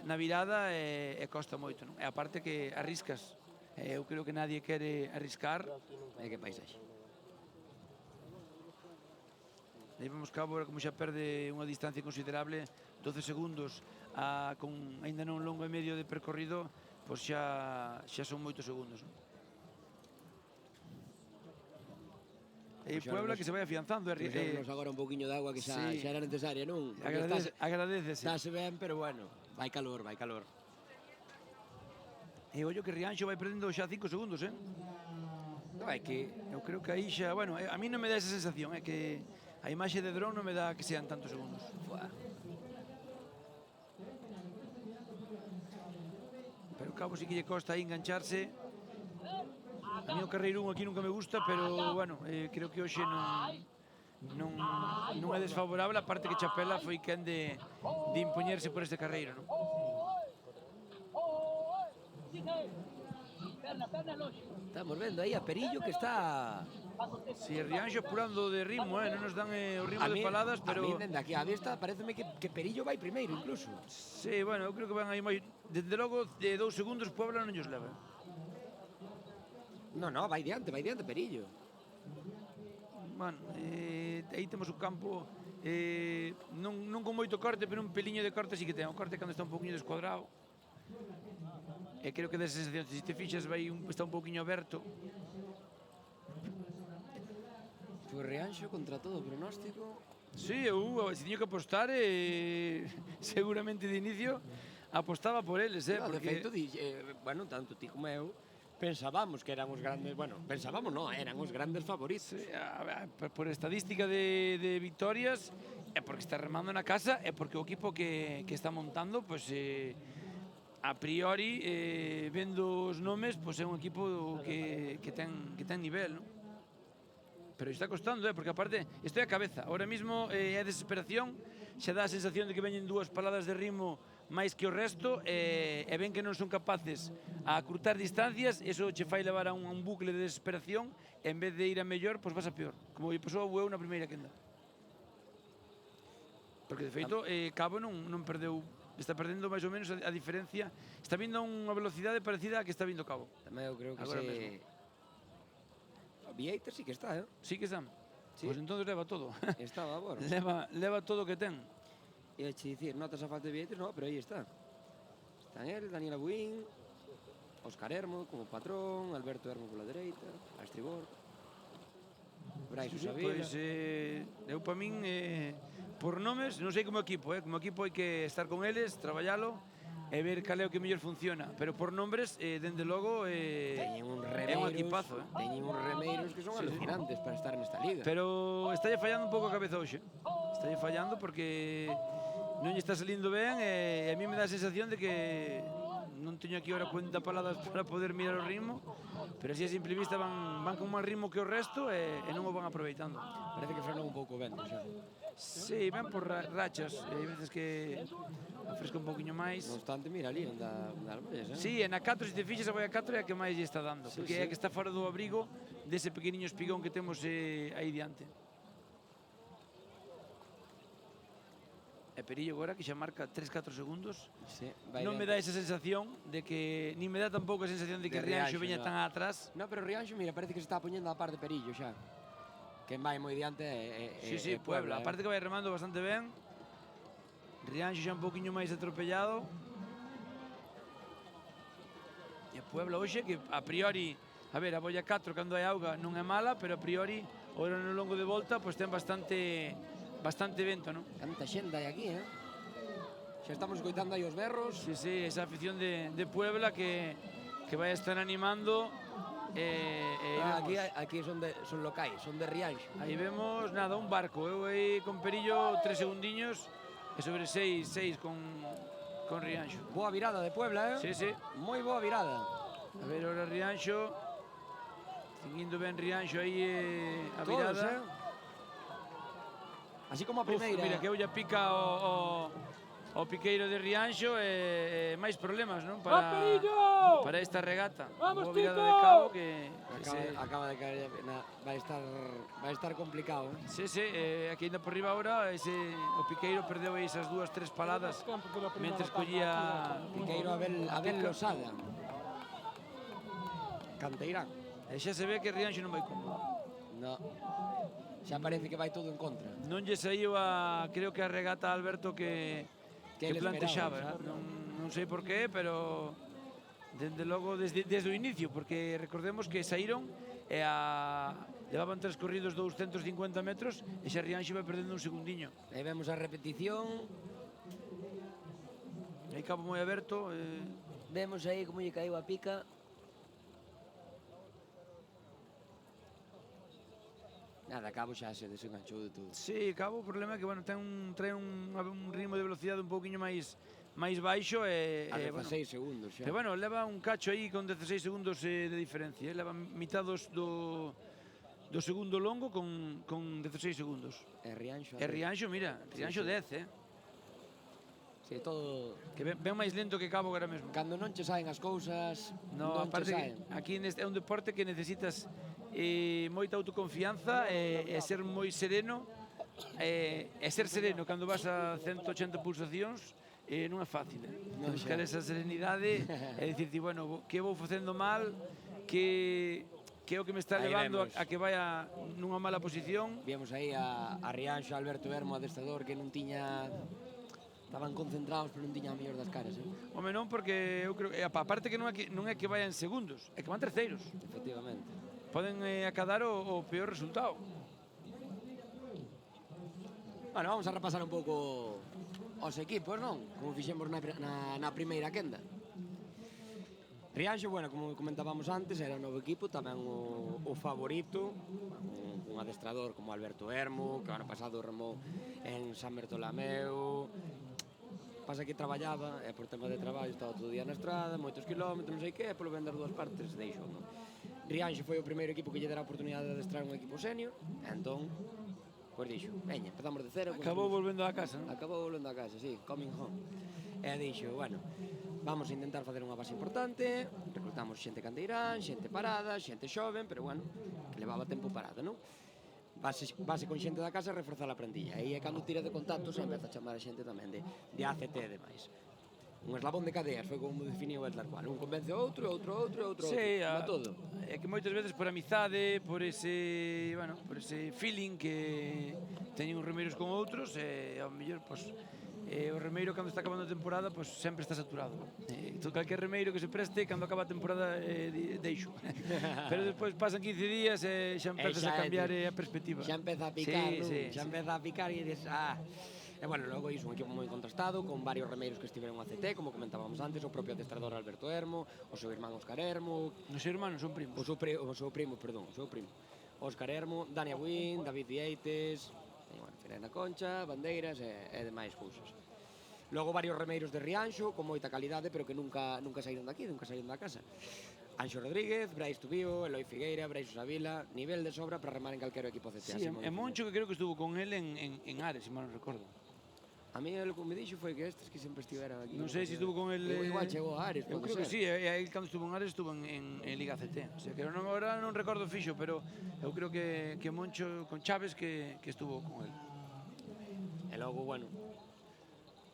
na virada e costa moito, non? E aparte que arriscas, eu creo que nadie quere arriscar. E que paisaxe. Aí vemos Cabo, como xa perde unha distancia considerable, 12 segundos, con aínda non longo e medio de percorrido, pois xa son moitos segundos, non? E Puebla que se vai afianzando. Puxémonos agora un pouquiño de agua que xa era necesaria, non? Agradecese. Dáse ben, pero bueno, vai calor. E ollo que Rianxo vai perdendo xa 5 segundos, Non, é que Eu creo que aí xa, bueno, a mí non me dá esa sensación, é que a imaxe de dron non me dá que sean tantos segundos. Pero Cabo sí que lle costa aí engancharse. A mí o carreirón aquí nunca me gusta, pero, bueno, creo que hoxe non é desfavorable, aparte que Chapela foi quen de impoñerse por este carreiro, non? estamos vendo aí a Perillo que está... Si Rianxo apurando de ritmo, non nos dan o ritmo de paladas, pero... A mí, dende aquí á vista, pareceme que Perillo vai primeiro, incluso. Sí, bueno, eu creo que van aí máis... Desde logo, de 2 segundos, Puebla non llos leva. Non, vai diante Perillo. Bueno, aí temos o campo non con moito corte, pero un peliño de corte sí que ten. O corte cando está un poquinho descuadrado. E creo que desa sensación, se te fixas, está un poquinho aberto. Foi Rianxo contra todo pronóstico. Sí, se tiño que apostar, seguramente de inicio apostaba por eles, No, porque... de feito, bueno, tanto ti como eu, pensábamos que eran os grandes, bueno, pensábamos non, eran os grandes favoritos. Por estadística de victorias, é porque está remando na casa, é porque o equipo que está montando, pois, a priori, vendo os nomes, pois é un equipo que ten nivel, non? Pero está costando, porque aparte, isto é a cabeza. Ahora mismo é a desesperación, xa dá a sensación de que veñen dúas paladas de ritmo máis que o resto, e ven que non son capaces a acurtar distancias, eso che fai levar a un bucle de desesperación, e en vez de ir a mellor, pois vas a peor, como pasou eu na primeira quenda. Porque, de feito, Cabo non perdeu, está perdendo máis ou menos a diferencia, está vindo a unha velocidade parecida a que está vindo Cabo. Tamén eu creo que Agora mesmo. Vieiter sí que está, Sí que están. Sí. Pois entonces leva todo. Estaba, bueno. leva todo o que ten. E a dicir, notas a falta de Vieiter, no, pero aí está. Están él, Daniel Abuín, Óscar Hermo como patrón, Alberto Hermo pola dereita, a estribor, Brais Usabila. Pois, eu para min, por nomes, non sei como equipo, como equipo hai que estar con eles, traballalo, e ver cal é o que mellor funciona. Pero por nombres, dende logo, Teñen un é un equipazo. Teñen uns remeiros que son alucinantes para estar nesta liga. Pero está fallando un pouco a cabeza hoxe. Está fallando porque non lle está salindo ben, e a mí me dá a sensación de que non teño aquí ahora cuenta paladas para poder mirar o ritmo, pero así a simple vista van con máis ritmo que o resto e non o van aproveitando. Parece que frenou un pouco o vento xa. Sí, ven por rachas, hai veces que afresca un poquinho máis. Non obstante, mira ali, anda Almolles, Sí, en a 4, se te fixas, a boia 4 é a que máis lle está dando, porque é a que está fora do abrigo dese pequeniño espigón que temos aí diante. E Perillo agora que xa marca 3-4 segundos. Sí, Non me dá esa sensación de que, ni me dá tampouco a sensación de que Rianxo veña tan atrás. No, pero Rianxo, mira, parece que se está poñendo a par de Perillo xa. Quen vai moi diante Sí, Puebla. Aparte que vai remando bastante ben. Rianxo xa un poquinho máis atropellado. E Puebla hoxe que a priori, a ver, a boia 4 cando hai auga non é mala, pero a priori, ora no longo de volta, pois ten bastante vento, non? Canta xenda hai aquí, Xa estamos escoitando aí os berros. Sí, esa afición de Puebla que vai estar animando. Aquí son locais, son de Rianxo. Aí vemos, nada, un barco. Eu aí con Perillo 3 segundiños e sobre 6 con Rianxo. Boa virada de Puebla, Sí. Moi boa virada. A ver, ahora Rianxo. Seguindo ben Rianxo aí a Todos, virada. Así como a primeira. Mira, que olla pica o piqueiro de Rianxo e máis problemas, non? Para esta regata. Boa virada de Cabo que acaba de caer, vai estar complicado, Sí, aquí ainda por riba ahora, o Piqueiro perdeu aí esas 2-3 paladas mentres collía Piqueiro Abel Losada. Canteirán. E xa se ve que Rianxo non vai cómodo. No. Xa parece que vai todo en contra. Non lle saiu creo que a regata Alberto que plantexaba. Non sei por qué, pero dende logo desde o inicio, porque recordemos que saíron e levaban transcorridos 250 metros e xa Rianxo vai perdendo un segundiño. Aí vemos a repetición. Aí Cabo moi aberto. Vemos aí como lle caiu a pica. Nada, Cabo xa se desenganchou de todo. Sí, Cabo o problema é que trae un ritmo de velocidade un pouquiño máis baixo e a 16 segundos xa. E bueno, leva un cacho aí con 16 segundos de diferencia, leva mitad do segundo longo con 16 segundos. E Rianxo. Mira, Rianxo 10, Sí, todo que ven máis lento que Cabo agora mesmo. Cando non che saen as cousas, No, non aparte che saen. aquí é un deporte que necesitas moita autoconfianza e ser moi sereno e ser sereno cando vas a 180 pulsacións non é fácil, buscar esa serenidade e dicirte, bueno, que vou facendo mal, que é o que me está levando a que vaya nunha mala posición. Víamos aí a Rianxo, Alberto Hermo, adestrador, que non tiña... Estaban concentrados, pero non tiña a mellor das caras, Home, non, porque eu creo... Aparte que non é que vayan segundos, é que van terceiros. Efectivamente. Poden acadar o peor resultado. Bueno, vamos a repasar un pouco os equipos, non? Como fixemos na primeira quenda. Rianxo, bueno, como comentábamos antes, era o novo equipo, tamén o favorito, un adestrador como Alberto Hermo, que o ano pasado remou en San Bertolameu. Pasa que traballaba, e por tema de traballo estaba todo o día na estrada, moitos quilómetros, non sei que, e polo ben das dúas partes deixou, non? Rianxo foi o primeiro equipo que lle dera a oportunidade de adestrar un equipo senior, e entón, pois dixo, veña, empezamos de cero. Acabou volvendo á casa, non? Acabou volvendo a casa, sí, coming home. E dixo, bueno, vamos a intentar facer unha base importante, reclutamos xente canteirán, xente parada, xente xoven, pero bueno, que levaba tempo parada, non? Base con xente da casa e reforzar a plantilla. E aí é cando tira de contactos e empeza a chamar a xente tamén de ACT e demais. Un eslabón de cadeas, foi como definiu el tal cual. Un convence outro, outro, Sí, va todo. é que moitas veces por amizade, por ese, bueno, por ese feeling que teñen os remeiros con outros, e ao mellor, pois, o remeiro cando está acabando a temporada, pois sempre está saturado. Calquer remeiro que se preste, cando acaba a temporada, deixo. Pero despois pasan 15 días e xa empezas a cambiar a perspectiva. Xa empeza a picar, sí, non? sí, Xa empeza a picar e dices, E bueno, logo iso, un equipo moi contrastado, con varios remeiros que estiveron a CT, como comentábamos antes, o propio adestrador Alberto Hermo, o seu irmán Óscar Hermo, Os seus irmáns son primos. o seu primo, Óscar Hermo, Dani Agüín, David Vieites, e, bueno, Firena Concha, bandeiras e demais cousas. Logo varios remeiros de Rianxo, con moita calidade, pero que nunca saíron daqui, nunca saíron da casa. Anxo Rodríguez, Brais Tubío, Eloi Figueira, Brais Osavila, nivel de sobra para remar en calquero equipo CTA. Sí, e Moncho, que creo que estuvo con él en Ares, se mal non recordo. A mí o que me dixo foi que estes que sempre estiveran aquí. Non sei se estuvo con el... Igual chegou a Ares, Eu pode creo que ser. sí, e aí cando estuvo en Ares estuvo en Liga CT. O sea, que agora non recordo fixo, pero eu creo que Moncho con Chaves que estuvo con el. E logo, bueno,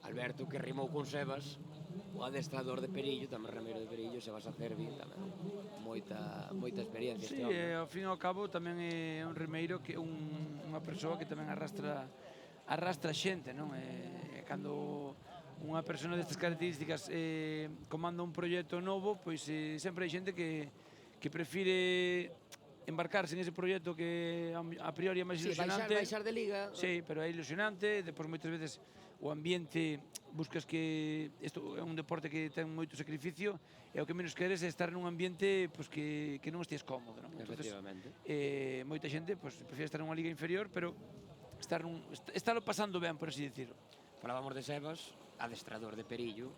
Alberto que rimou con Sebas, o adestrador de Perillo, tamén remeiro de Perillo, Sebas Acerbi, tamén moita experiencia. Sí, ao fin e ao cabo tamén é un remeiro que unha persoa que tamén arrastra xente, non? Cando unha persona destas características comanda un proxecto novo, pois sempre hai xente que prefire embarcarse en ese proxecto que a priori é máis ilusionante. Baixar de liga. Sí, pero é ilusionante, depois moitas veces o ambiente buscas que isto é un deporte que ten moito sacrificio e o que menos queres é estar nun ambiente pois, que non estés cómodo, non? Efectivamente. Moita xente pois, prefire estar nunha liga inferior, pero estarlo pasando ben, por así decirlo. Falábamos de Sebas, adestrador de Perillo,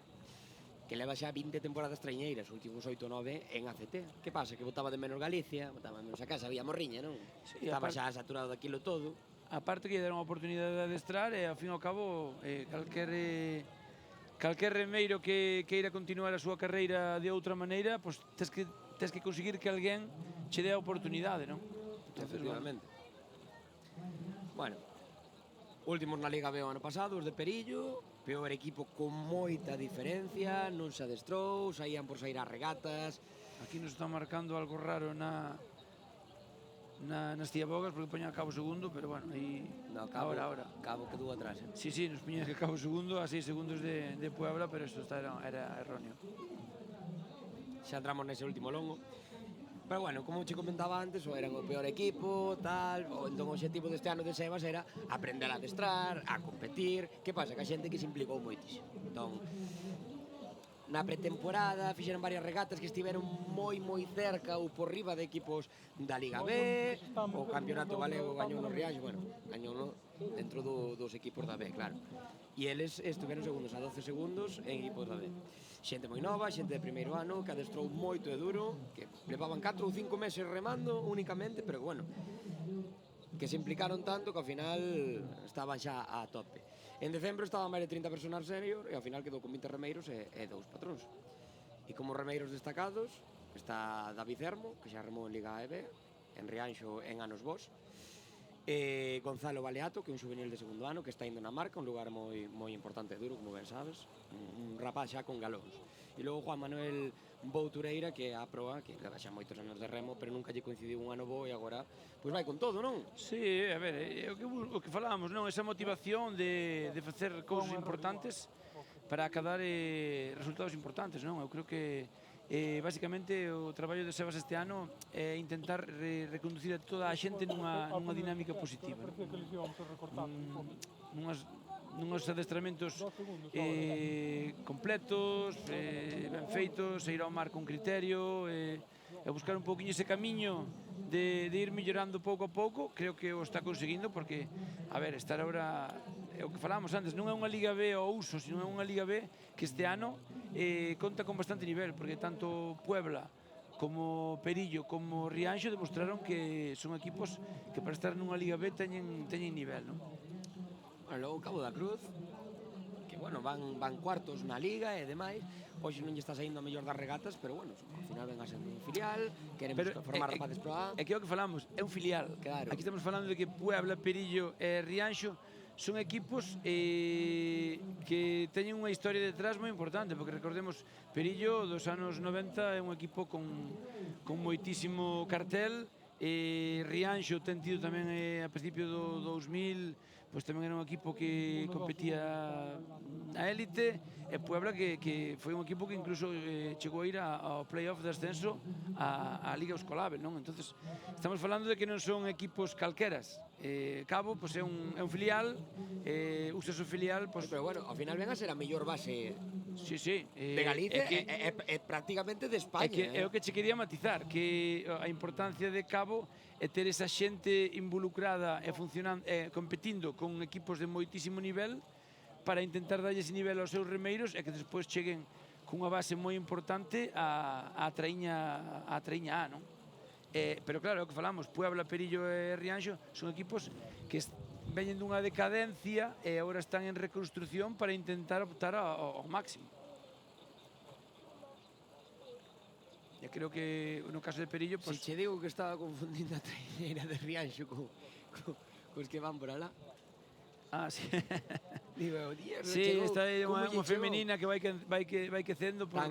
que leva xa 20 temporadas traiñeiras, os últimos 8 ou 9 en ACT. Que pasa? Que botaba de menos Galicia, botaba de menos a casa, había morriña, non? Sí, Estaba xa saturado daquilo todo. Aparte que lle deron a oportunidade de adestrar e, ao fin e ao cabo, calquer remeiro que queira continuar a súa carreira de outra maneira, pois tes que conseguir que alguén che dé a oportunidade, non? Efectivamente. Bueno, últimos na Liga B o ano pasado, os de Perillo, peor equipo con moita diferencia, non se adestrou, saían por sair ás regatas. Aquí nos está marcando algo raro nas Ciabogas, porque poñen a Cabo segundo, pero bueno, aí... No, Cabo quedou atrás. Sí, nos poñen que Cabo segundo a 6 segundos de Puebla, pero isto era erróneo. Xa entramos nese último longo. Pero bueno, como che comentaba antes, eran o peor equipo, tal, entón o objetivo deste ano de Sebas era aprender a adestrar, a competir. Que pasa? Que a xente que se implicou moitísimo. Entón, na pretemporada fixeron varias regatas que estiveron moi cerca ou por riba de equipos da Liga B, o Campeonato Galego gañou no Rianxo, bueno, gañou dentro dos equipos da B, claro. E eles estiveron segundos a 12 segundos en equipos da B. Xente moi nova, xente de primeiro ano, que adestrou moito e duro, que levaban 4 ou 5 meses remando únicamente, pero bueno, que se implicaron tanto que ao final estaban xa a tope. En decembro estaban máis de 30 personas senior e ao final quedou con 20 remeiros e 2 patróns. E como remeiros destacados está David Hermo, que xa remou en Liga A e B, en Rianxo en anos vos, e Gonzalo Baleato, que é un juvenil de segundo ano, que está indo na marca, un lugar moi importante e duro, como ben sabes, un rapaz xa con galóns. E logo Juan Manuel Boutureira, que é a proa, que leva xa moitos anos de remo, pero nunca lle coincidiu un ano bo e agora pois vai con todo, non? Sí, a ver, o que falábamos, non? Esa motivación de facer cousas importantes para acadar resultados importantes, non? Eu creo que basicamente o traballo de Sebas este ano é intentar reconducir a toda a xente nunha dinámica positiva, nuns adestramentos completos, ben feitos, e ir ao mar con criterio, e buscar un pouquinho ese camiño de ir mellorando pouco a pouco. Creo que o está conseguindo, porque, a ver, estar agora, é o que falábamos antes, non é unha Liga B ao uso, sino é unha Liga B que este ano conta con bastante nivel, porque tanto Puebla como Perillo, como Rianxo demostraron que son equipos que para estar nunha Liga B teñen nivel, non? Bueno, logo Cabo da Cruz, que, bueno, van cuartos na Liga e demais. Hoxe non lle está saindo a mellor das regatas, pero, bueno, ao final ven a ser un filial, queremos formar rapaces pro A. É que é o que falamos, é un filial. Claro. Aquí estamos falando de que Puebla, Perillo e Rianxo son equipos que teñen unha historia detrás moi importante, porque recordemos, Perillo dos anos 90 é un equipo con moitísimo cartel, Rianxo ten tido tamén a principio do 2000, pois tamén era un equipo que competía na élite, e Puebla que foi un equipo que incluso chegou a ir ao playoff de ascenso a Liga Euskolabel, non? Entonces, estamos falando de que non son equipos calqueras. Cabo, pois é un filial, usa o filial, pois... Pero, bueno, ao final ven a ser a mellor base de Galicia e prácticamente de España. É o que che quería matizar, que a importancia de Cabo é ter esa xente involucrada e funcionando, competindo con equipos de moitísimo nivel para intentar darlle ese nivel aos seus remeiros e que despois cheguen cunha base moi importante a traíña A, non? Pero claro, é o que falamos, Puebla, Perillo e Rianxo son equipos que veñen dunha decadencia e agora están en reconstrucción para intentar optar ao máximo. E creo que no caso de Perillo, Si che digo que estaba confundindo a traiñeira de Rianxo cos que van por alá. Ah, sí. Digo, Dios, sí, está aí unha femenina que vai quecendo por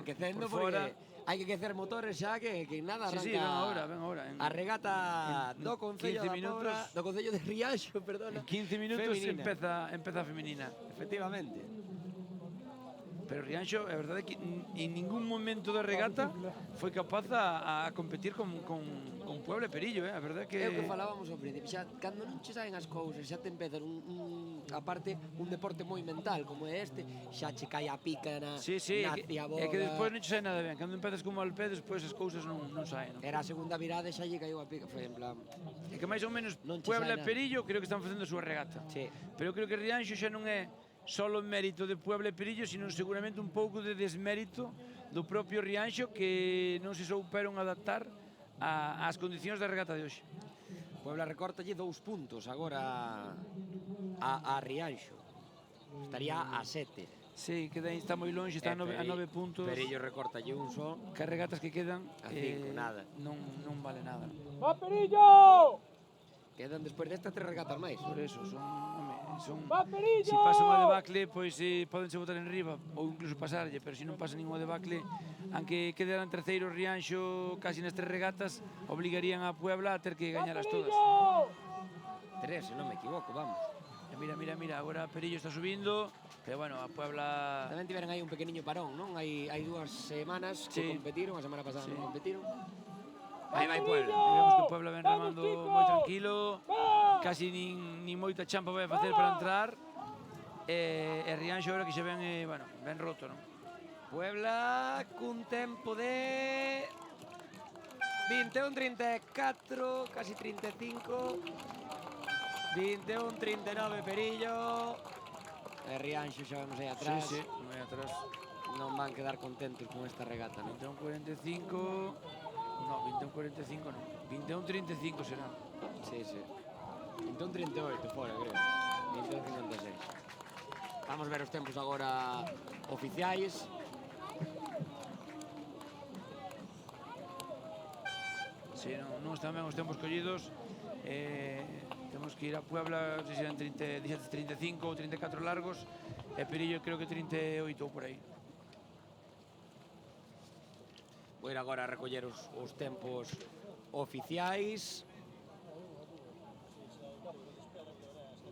fora. Hai que quecer motores xa que nada arranca. Sí, ven agora. A regata do Concello da Pobra, do Concello de Rianxo, perdona. En 15 minutos empeza a femenina. Efectivamente. Pero Rianxo, é verdade que en ningún momento da regata foi capaz a competir con Puebla e Perillo, a verdade que... É o que falábamos ao principio, xa, cando non che saen as cousas, xa te empezan aparte, un deporte moi mental como é este, xa che cae a pica na ciaboga. É que despois non che sae nada ben, cando empezas como Alpé, despois as cousas non saen, non? Era a segunda virada e xa lle caiu a pica, foi en plan... É que máis ou menos Puebla e Perillo creo que están facendo a súa regata. Sí. Pero creo que Rianxo xa non é solo mérito de Puebla e Perillo, sino seguramente un pouco de desmérito do propio Rianxo que non se souperon adaptar ás condicións da regata de hoxe. Puebla recórtalle 2 puntos agora a Rianxo. Estaría a 7. Sí, que está moi longe, está a 9 puntos. Perillo recórtalle un só. Que regatas que quedan a 5, nada. Non vale nada. ¡Va Perillo! Quedan despois desta 3 regatas máis. Por eso, son ¡Va Perillo! Si pasan a debacle, pois podense botar en riba ou incluso pasarlle, pero se non pasa ningún debacle, aunque quedaran terceiros Rianxo casi nas 3 regatas, obligarían a Puebla a ter que gañalas todas. 3, se non me equivoco, vamos. Mira, agora Perillo está subindo, pero bueno, a Puebla... Tamén tiveron aí un pequeniño parón, non? Hai 2 semanas que competiron, a semana pasada non competiron. Aí vai Puebla. Vemos que Puebla ven remando moi tranquilo, casi nin moita champa vai a facer para entrar, e Rianxo agora que xa ven, ben roto, non? Puebla cun tempo de 21-34, casi 35, 21-39 Perillo, e Rianxo xa vemos aí atrás. Sí, moi atrás. Non van quedar contentos con esta regata, non? 21-45... No, 21-45 non. 21-35 será. Sí. 21-38 fora, creo. 21-56. Vamos ver os tempos agora oficiais. Sí, non están ben os tempos collidos. Temos que ir a Puebla, non sei se eran 35 ou 34 largos, e Perillo creo que 38 ou por aí. Vou ir agora a recoller os tempos oficiais.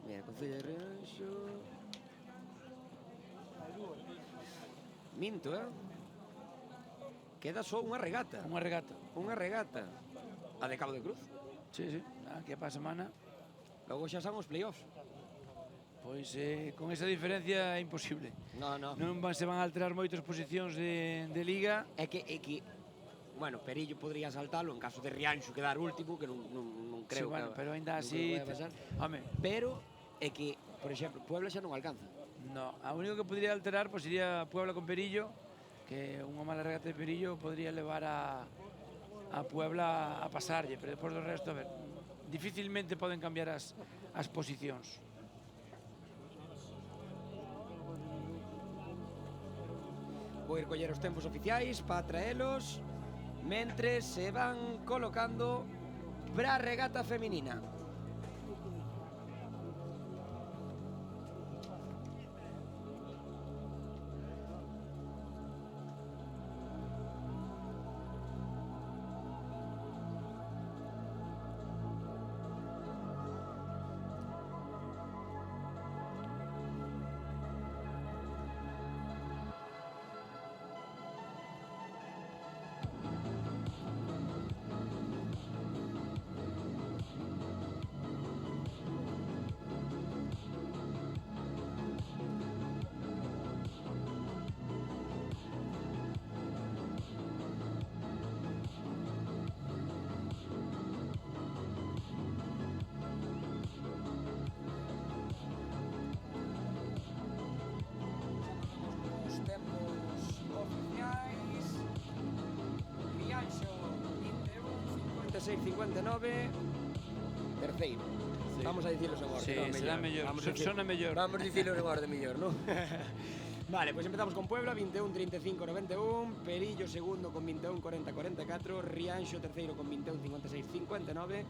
Mira, Concello de Rianxo. Minto, Queda só unha regata. Unha regata. Unha regata. A de Cabo de Cruz. Sí, aquí a pa semana. Logo xa son os playoffs. Pois con esa diferencia é imposible. No, no. Non se van a alterar moitas posicións de Liga. É que, bueno, Perillo podría saltalo en caso de Rianxo quedar último, que non creo Sí, bueno, que, pero ainda non así... creo que vai pasar. Home, Pero é que, por exemplo, Puebla xa non alcanza. no, a único que podría alterar pues, sería Puebla con Perillo, que unha mala regata de Perillo podría levar a Puebla a pasarlle, pero despois do resto, a ver, dificilmente poden cambiar as posicións. Vou ir coller os tempos oficiais para traelos mentres se van colocando para a regata feminina. Os tempos oficiais. Rianxo 21, 56, 59. Terceiro. Sí. Vamos a dicilos en orde. Sí, no, será mellor. Vamos Sona mellor. Vamos a dicilos en orde mellor, ¿no? Vale, pues empezamos con Puebla, 21, 35, 91. Perillo segundo con 21, 40, 44. Rianxo terceiro con 21, 56, 59.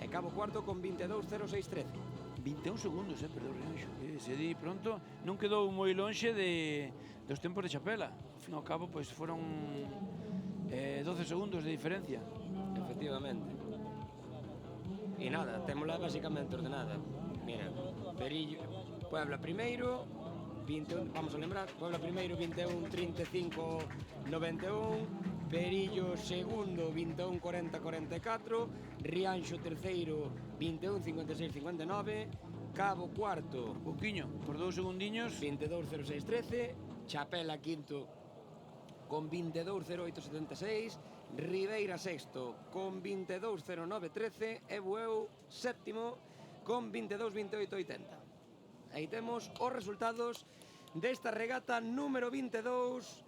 E Cabo cuarto con 22, 06, 13. 21 segundos, perdeu Rianxo. Se di pronto, non quedou moi lonxe dos tempos de Chapela. Ao fin e ao cabo, pois foron 12 segundos de diferencia. Efectivamente. E nada, témola basicamente ordenada. Mira, Perillo, Puebla primeiro, 21, vamos a lembrar, Puebla primeiro, 21, 35, 91, Perillo segundo, 21, 40, 44, Rianxo terceiro, 21, 56, 59, Cabo cuarto, Pouquiño, por 2 segundiños. 22, 06, 13, Chapela quinto con 22, 08, 76, Ribeira sexto con 22, 09, 13 e Bueu séptimo con 22, 28, 80. Aí temos os resultados desta regata número 22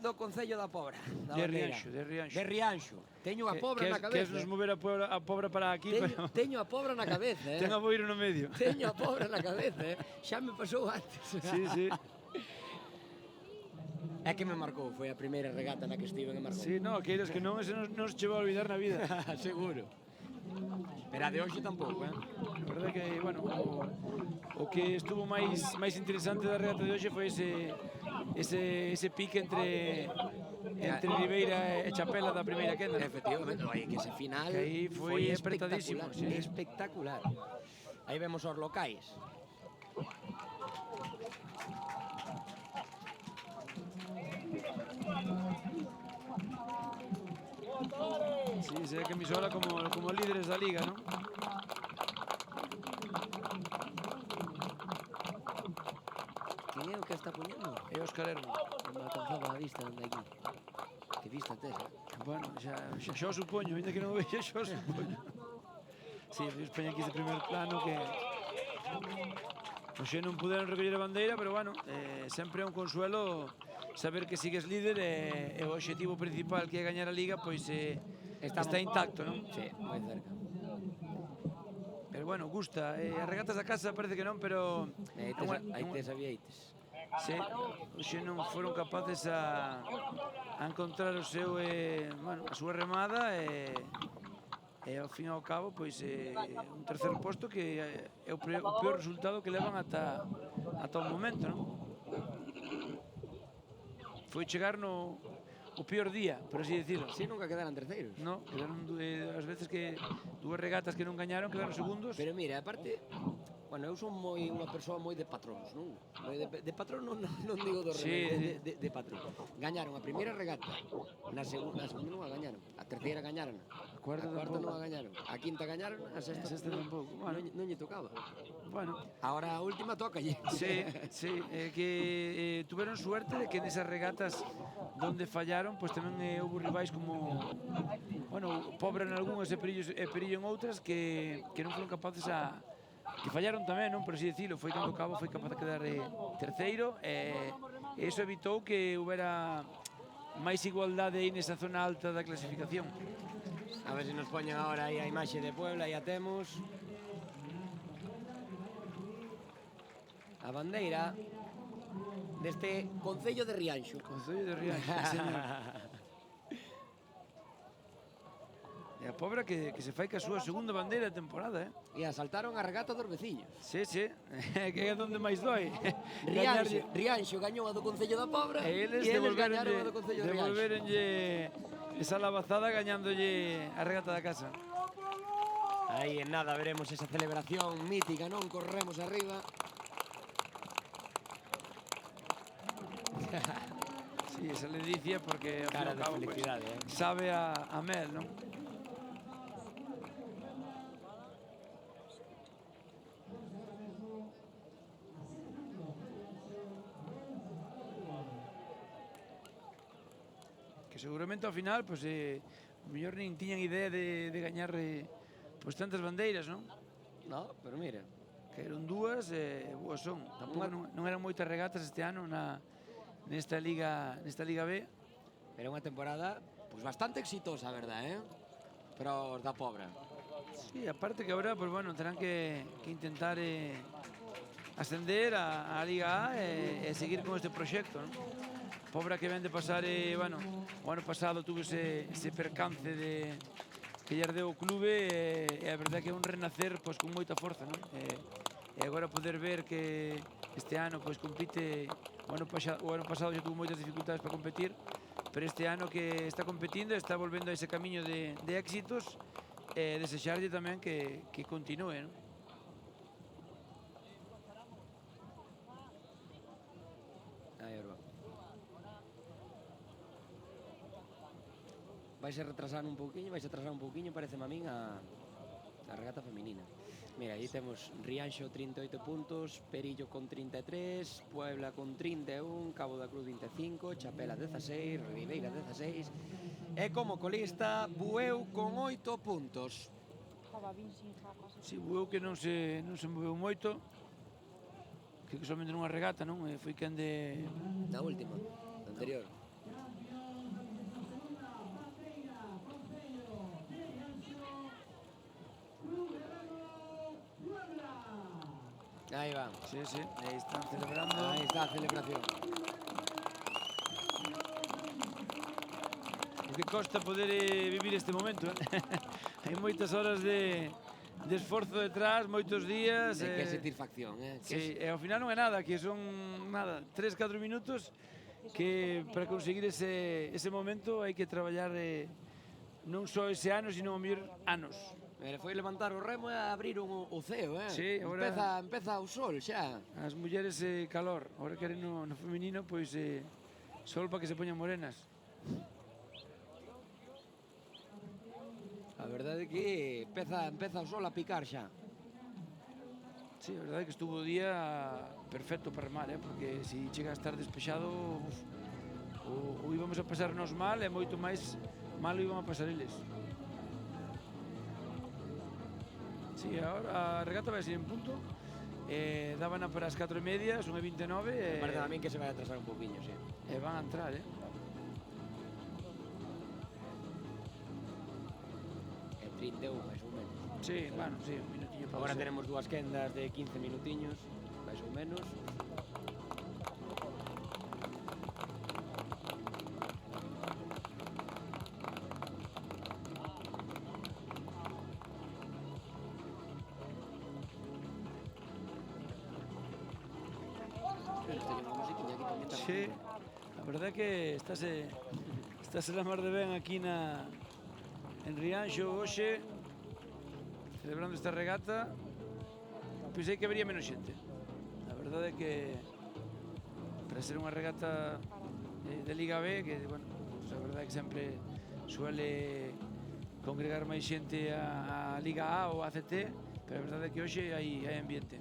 do Concello da Pobra. Da De Barreira. Rianxo, de Rianxo. De Rianxo. Teño a Pobra na cabeza. Queres nos mover a Pobra para aquí, pero... Teño a Pobra na cabeza, Ten a Boiro no medio. Teño a Pobra na cabeza, Xa me pasou antes. Sí, sí. É que me marcou, foi a primeira regata na que estive que marcou. Sí, no, que eres que non, ese non se chegou a olvidar na vida. Seguro. Pero a de hoxe tampouco, A verdade que, bueno, o que estuvo máis interesante da regata de hoxe foi ese pique entre Ribeira e Chapela da primeira quenda. Efectivamente, oye, que ese final Que aí foi apretadísimo, sí. espectacular. Aí vemos os locais. Sí, se ve que Misola como líderes da liga, ¿no? Quen é o que está poñendo? É Óscar Hermo. Non me alcanzaba a vista onde aquí. Que vista tes, Bueno, xa o supoño, ainda que non o vexa, xa o supoño. Sí, os poñen aquí ese primer plano que... Hoxe non puderon recoller a bandeira, pero bueno, sempre é un consuelo saber que sigues líder e o obxectivo principal que é gañar a liga, pois está intacto, non? Sí, moi cerca. Pero bueno, gusta. As regatas da casa parece que non, pero... Aí tes a Vieites. Sí, hoxe non foron capaces a encontrar o seu, bueno, a súa remada e ao fin e ao cabo, pois, un terceiro posto que é o peor resultado que levan ata o momento, non? Foi chegar no o peor día, por así decirlo. Si, nunca quedaran terceiros. No, quedaron as veces que dúas regatas que non gañaron, quedaron segundos. Pero mira, aparte, Bueno, eu son unha persoa moi de patróns, non? De patrón non digo do Sí, revés, de patrón. Gañaron a primeira regata, na segunda non a gañaron, a terceira gañaron, a cuarta cuarta non tampouco. a gañaron, a quinta gañaron, a sexta tampouco. Bueno. non lle tocaba. Bueno, Ahora a última tócalle. sí, que tuveron suerte de que nesas regatas donde fallaron, pois tamén houve rivais como, bueno, Pobra en algunhas e Perillo en outras que non foron capaces que fallaron tamén, non, por así dicilo, foi cando cabo foi capaz de quedar terceiro e iso evitou que houbera máis igualdade aí nesa zona alta da clasificación. A ver se nos poñen ahora aí a imaxe de Puebla, ya temos a bandeira deste Concello de Rianxo. Concello de Rianxo, señor. E a Pobra que se fai ca súa segunda bandeira de temporada, E asaltaron a regata dos veciños. Sí, que é onde máis doi. Rianxo gañou a do Concello da Pobra E eles gañaron a do Concello de Rianxo. devolveronlle esa lavazada gañándolle a regata da casa. Aí en nada veremos esa celebración mítica, non? Corremos arriba. Sí, esa ledicia porque ao fin Cara e ao de cabo, felicidade, sabe a mel, non? Que seguramente ao final, pois, mellor nin tiñan idea de gañar pois tantas bandeiras, non? No, pero mira, Que eran dúas e boas son. Tampouco non eran moitas regatas este ano nesta Liga B. era unha temporada pues bastante exitosa, a verdad, Pero os da Pobra. Sí, aparte que agora, pues bueno, terán que intentar ascender a Liga A e seguir con este proxecto, non? Pobra que ven de pasar, bueno, o ano pasado tuvo ese percance que lle ardeu o clube e a verdade que é un renacer pois con moita forza, non? E agora poder ver que este ano pois compite, o ano pasado xa tuvo moitas dificultades para competir, pero este ano que está competindo está volvendo a ese camiño de éxitos e desexarlle tamén que continúe, non? Aí, Orba. Vais a atrasar un pouquiño, parece a min a regata feminina. Mira, aí temos Rianxo 38 puntos, Perillo con 33, Puebla con 31, Cabo da Cruz 25, Chapela 16, Ribeira 16 e como colista Bueu con 8 puntos. Si, Bueu que non se moveu moito, que somente nunha regata, non? Foi quen de... Na última, da anterior. Aí va. Sí, aí están celebrando. Aí está a celebración. O que costa poder vivir este momento, Hai moitas horas de esforzo detrás, moitos días. Que satisfacción, Sí, e ao final non é nada, que son 3-4 minutos que para conseguir ese momento hai que traballar non só ese ano, sino ao mellor anos. Foi levantar o remo e abrir o ceo, Sí, agora... Empeza o sol xa. As mulleres calor, agora queren no feminino, pois sol para que se poñan morenas. A verdade é que empeza o sol a picar xa. Sí, a verdade é que estuvo o día perfecto para remar, porque se chega a estar despexado, o íbamos a pasarnos mal e moito máis mal o iban a pasar eles. Sí, agora a regata vai ser en punto. Dábana para as 4:30, son 29. Parece a mí que se vai atrasar un poquinho, sí. E van a entrar, E 31, máis ou menos. Sí, bueno, sí, un minutinho para Agora tenemos dúas quendas de 15 minutiños, máis ou menos. Sí, a verdade é que estáse a mar de ben aquí en Rianxo hoxe, celebrando esta regata, pensei que habería menos xente. A verdade é que para ser unha regata de Liga B, que, bueno, pues a verdade é que sempre suele congregar máis xente a Liga A ou a ACT, pero a verdade é que hoxe hai ambiente.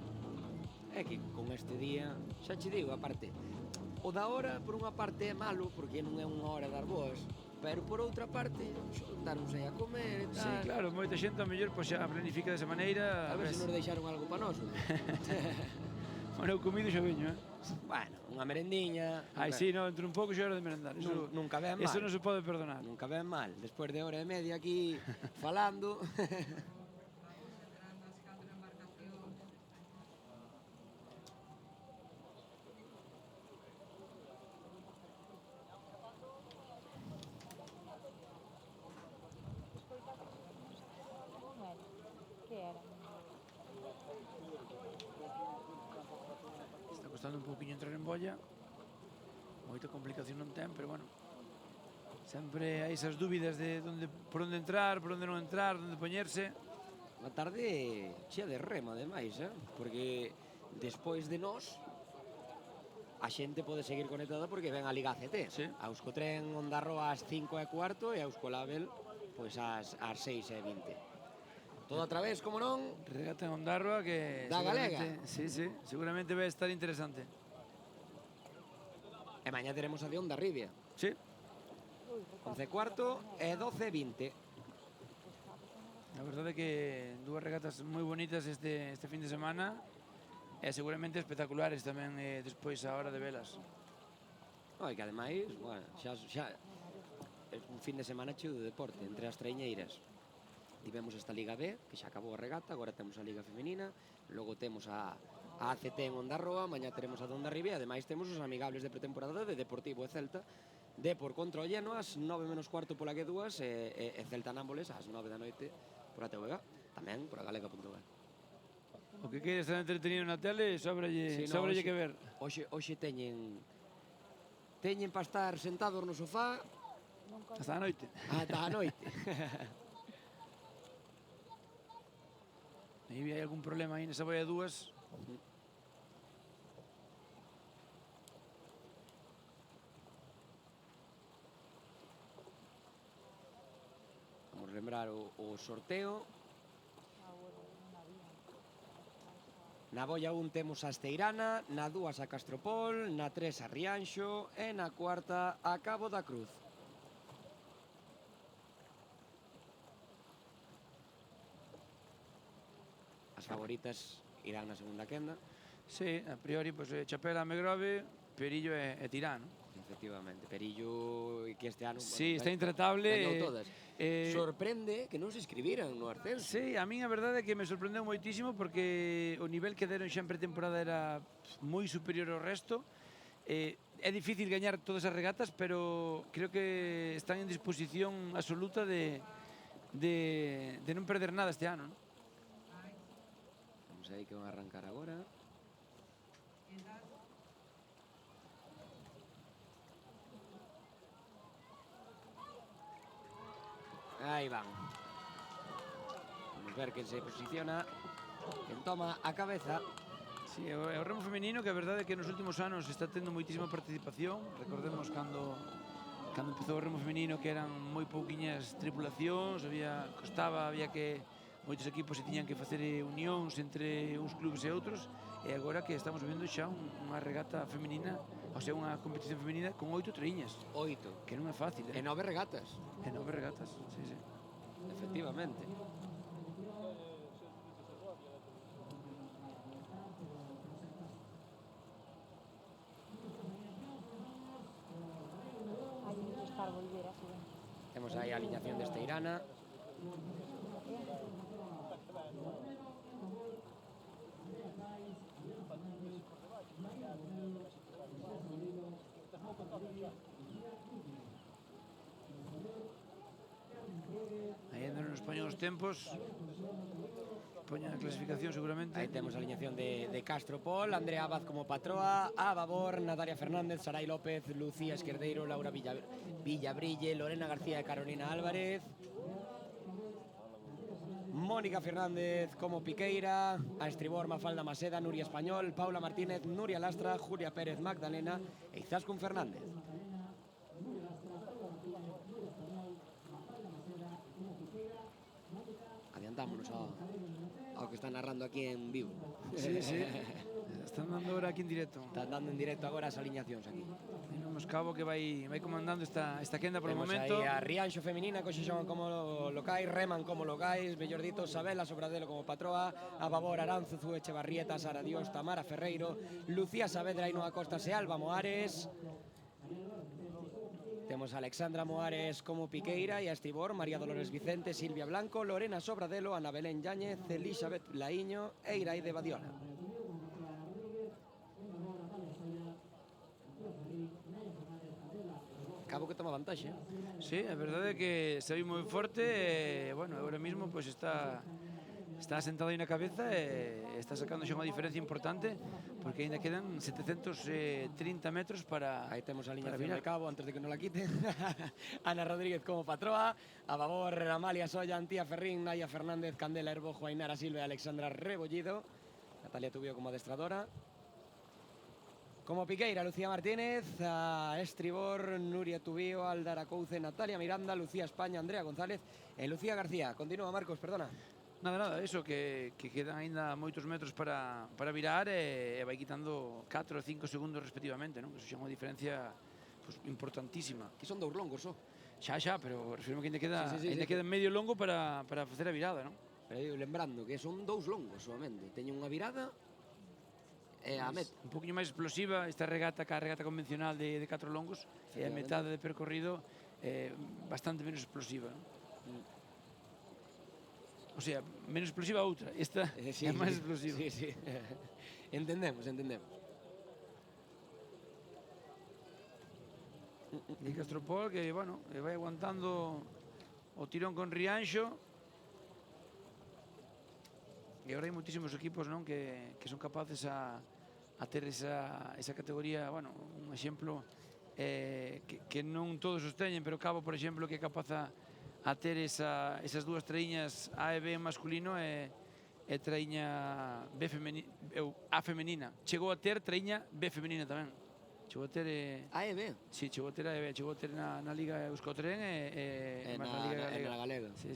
É que con este día, xa che digo, aparte, o da hora, por unha parte, é malo, porque non é unha hora das boas, pero por outra parte, xuntaronse a comer e tal. Sí, claro, moita xente, ao mellor, pois xa planifica desa maneira. A ver se nos deixaron algo pa nós. Bueno, eu comido xa veño, Bueno, unha merendiña. Ai, sí, no, entre un pouco xa era de merendar. Nunca ven mal. Eso non se pode perdonar. Nunca ven mal. Despois de hora e media aquí falando. Que era? Está costando un pouquiño entrar en bolla. Moita complicación non ten, pero bueno. Sempre hai esas dúbidas de por onde entrar, por onde non entrar, onde poñerse. Unha tarde chea de remo, ademais, porque despois de nós a xente pode seguir conectada porque ven a Liga ACT. Sí. A Euskotren Ondarroa ás 5:15 e a Euskolabel pois ás 6:20. Todo a través, como non, Regata en Ondarroa que Da Galega. Sí, seguramente vai estar interesante. e mañá teremos a de Hondarribia. Sí. 11:15 e 12:20. A verdade é que dúas regatas moi bonitas este fin de semana e seguramente espectaculares tamén despois a hora de velas. E que ademais, bueno, xa é un fin de semana cheo de deporte entre as traiñeiras. Tivemos esta Liga B, que xa acabou a regata, agora temos a Liga Femenina, logo temos a ACT en Ondarroa, mañá teremos a de Hondarribia, e ademais temos os amigables de pretemporada de Deportivo e Celta, Depor contra o Lleno ás 9:15 pola G2 e Celta Námboles ás 9 da noite pola TVG, tamén por a galega.gal. O que queira estar entretenido na tele, sóbralle que ver. Hoxe teñen para estar sentados no sofá Hasta a noite. ata a noite. Aí hai algún problema aí nesa boia dúas. Vamos lembrar o sorteo. Na boia 1 temos a Esteirana, na 2 a Castropol, na 3 a Rianxo e na 4 a Cabo da Cruz. As favoritas irán na segunda quenda. Sí, a priori, pues, Chapela, Megrove, Perillo e Tirán. Efectivamente, Perillo que este ano Sí, está intratable. gañou todas. Sorprende que non se inscribiran no ascenso. Sí, a min a verdade é que me sorprendeu moitísimo porque o nivel que deron xa en pretemporada era moi superior ao resto. É difícil gañar todas as regatas, pero creo que están en disposición absoluta de non perder nada este ano, ¿no? Vamos aí que van a arrancar agora. Aí van. Vamos ver quen se posiciona, quen toma a cabeza. Sí, é o remo femenino que a verdade é que nos últimos anos está tendo moitísima participación. Recordemos cando empezou o remo femenino que eran moi pouquiñas tripulacións, había que moitos equipos se tiñan que facer unións entre uns clubes e outros, e agora que estamos vendo xa unha regata femenina, ou sea, unha competición femenina con 8 traíñas. 8. Que non é fácil, E 9 regatas. E 9 regatas, sí. Efectivamente. Temos aí a aliñación de Esteirana. Aí ainda nos poñen os tempos. Poñen a clasificación seguramente. Aí temos a aliñación de Castropol, Andrea Abad como patroa, Ava Bor, Natalia Fernández, Sarai López, Lucía Esquerdeiro, Laura Villabrille, Lorena García e Carolina Álvarez. Mónica Fernández como Piqueira, a estribor Mafalda Maseda, Nuria Español, Paula Martínez, Nuria Lastra, Julia Pérez Magdalena e Izaskun Fernández. Adiantámonos ao que está narrando aquí en vivo. Sí, sí. Están dando ahora aquí en directo. Están dando en directo agora as aliñacións aquí. Tenemos Cabo que vai comandando esta quenda por o Temos momento. aí a Rianxo feminina, que hoxe xogan como locais, reman como locais, mellor dito, Sabela Sobradelo como patroa, a Babor Aránzuzu, Echevarrieta, Sara Dios, Tamara Ferreiro, Lucía Saavedra, Ainhoa Costas e Alba Moares. Temos a Alexandra Moares como Piqueira e a estribor María Dolores Vicente, Silvia Blanco, Lorena Sobradelo, Ana Belén Yáñez, Elizabeth Laíño e Iraide Badiola. Cabo que toma vantaxe. Sí, a verdade é que se vai moi forte e, bueno, agora mismo pues está sentado aí na cabeza e está sacando xa unha diferencia importante porque ainda quedan 730 metros para Aí temos a para aliñación virar. de Cabo antes de que non la quiten. Ana Rodríguez como patroa, a Babor, Amalia Solla, Antía Ferrín, Naya Fernández, Candela Herbojo, Ainara Silva e Alexandra Rebollido. Natalia Tubio como adestradora. Como Piqueira, Lucía Martínez, a estribor, Nuria Tubío, Aldara Couce, Natalia Miranda, Lucía España, Andrea González e Lucía García. Continúa, Marcos, perdona. Nada, eso, que quedan aínda moitos metros para virar e vai quitando 4 ou 5 segundos respectivamente, non? Eso xa é unha diferencia pues, importantísima. Que son dous longos, só. Xa, pero refirmo que ainda queda, Sí. queda medio longo para facer a virada, non? Pero eu lembrando que son dous longos solamente. Teñen unha virada e a meta. Un poquinho máis explosiva esta regata que a regata convencional de 4 longos e a metade de percorrido bastante menos explosiva, non? O sea, menos explosiva outra, esta é máis explosiva. Sí. Entendemos. E Castropol que, bueno, vai aguantando o tirón con Rianxo. E agora hai moitísimos equipos, non, que son capaces a ter esa categoría, bueno, un exemplo que non todos os teñen, pero Cabo, por exemplo, que é capaz a ter esas dúas traíñas A e B en masculino e traíña B femenina, A femenina. Chegou a ter traíña B femenina tamén. Chegou a ter... A e B? Sí, chegou a ter a e B, chegou a ter na Liga Euskotren e na Liga Galega. Na Galega. Sí.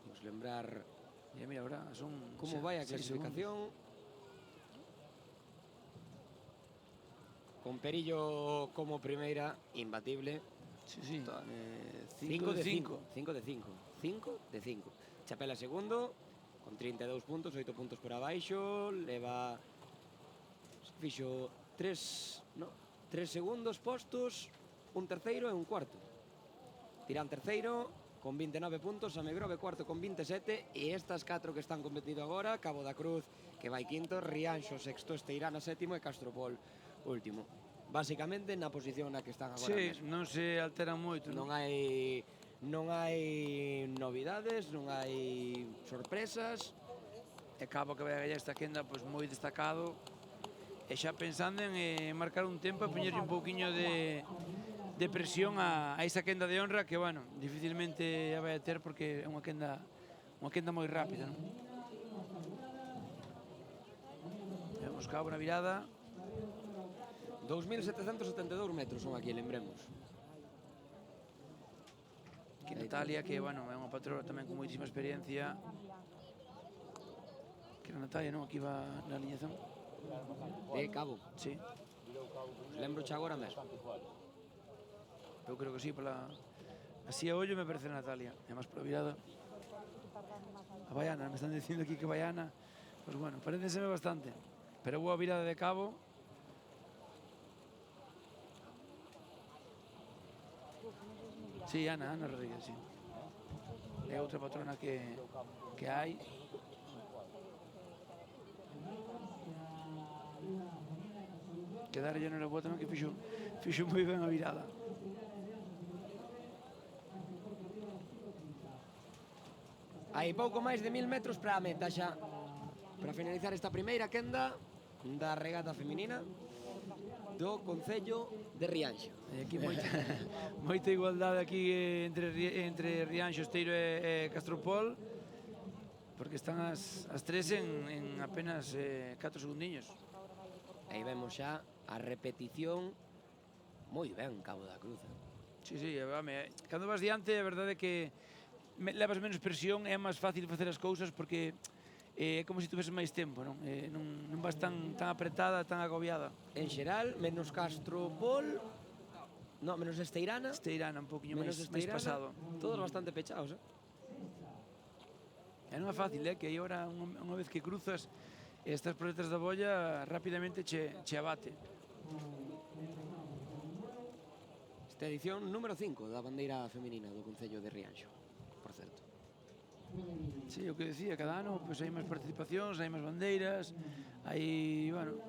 Vamos lembrar Mira, ahora son... como vai a clasificación. Con Perillo como primeira, imbatible. Sí. 5 de 5. 5 de 5. 5 de 5. Chapela segundo, con 32 puntos, 8 puntos por abaixo. Leva... Fixo 3 segundos postos, un terceiro e un cuarto. Tirán terceiro, con 29 puntos, Amegrove cuarto con 27 e estas 4 que están competindo agora, Cabo da Cruz que vai quinto, Rianxo sexto, Esteirana sétimo e Castropol último. Básicamente na posición na que están agora mesmo. non se alteran moito. Non hai novidades, non hai sorpresas. E Cabo que vai a gallar esta quenda pois moi destacado e xa pensando en marcar un tempo e poñerlle un pouquiño de presión a esa quenda de honra que, bueno, dificilmente a vai a ter porque é unha quenda moi rápida, non? Vemos Cabo na virada. 2.772 metros son aquí, lembremos. Que Natalia, que, bueno, é unha patroa tamén con moitísima experiencia. Que era Natalia, non? Aquí va na aliñación. De Cabo. Sí. Lembro xa agora mesmo. Eu creo que sí, así a ollo me parece Natalia. E máis pola virada. A Baiana, me están dicindo aquí que Baiana, pues bueno, parecenseme bastante. Pero boa virada de Cabo. Sí, Ana Rodríguez, sí. É outra patrona que hai. Que darlle no boa tamén que fixo moi ben a virada. Hai pouco máis de 1000 metros para a meta xa. Para finalizar esta primeira quenda da regata feminina. do Concello de Rianxo. Hai aquí moita igualdade aquí entre Rianxo, Esteiro e Castropol, porque están as tres en apenas 4 segundiños. Aí vemos xa a repetición moi ben Cabo da Cruz. Sí, cando vas diante, a verdade é que levas menos presión, é máis fácil facer as cousas porque é como se tuveses máis tempo, non? Non vas tan apretada, tan agobiada. En xeral, menos Castropol, no, menos Esteirana, Esteirana un poquinho máis pasado. Todos bastante pechados, E non é fácil, que aí agora, unha vez que cruzas estas por detrás da bolla, rapidamente che abate. Esta edición número 5 da bandeira feminina do Concello de Rianxo, por certo. Sí, o que decía, cada ano pois hai máis participacións, hai máis bandeiras, hai, bueno,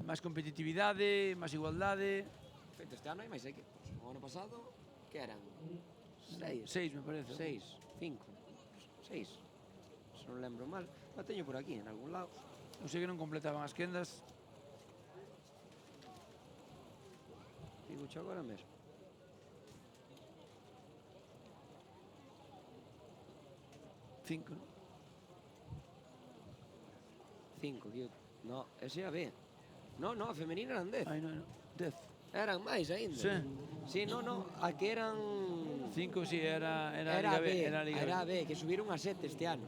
máis competitividade, máis igualdade. Feito, este ano hai máis equipos. O ano pasado, que eran? 6, me parece. 6, 5, 6. Se non lembro mal. La teño por aquí, en algún lado. Non sei que non completaban as quendas. Digo xa agora mesmo. Cinco, non? 5, tío. No, ese é a B. No, a femenina eran 10. Ai, non, 10. Eran máis ainda. Sí. Sí, no, a que eran... 5, sí, era Era Liga B, B. Era Liga era B. B, que subiron a 7 este ano.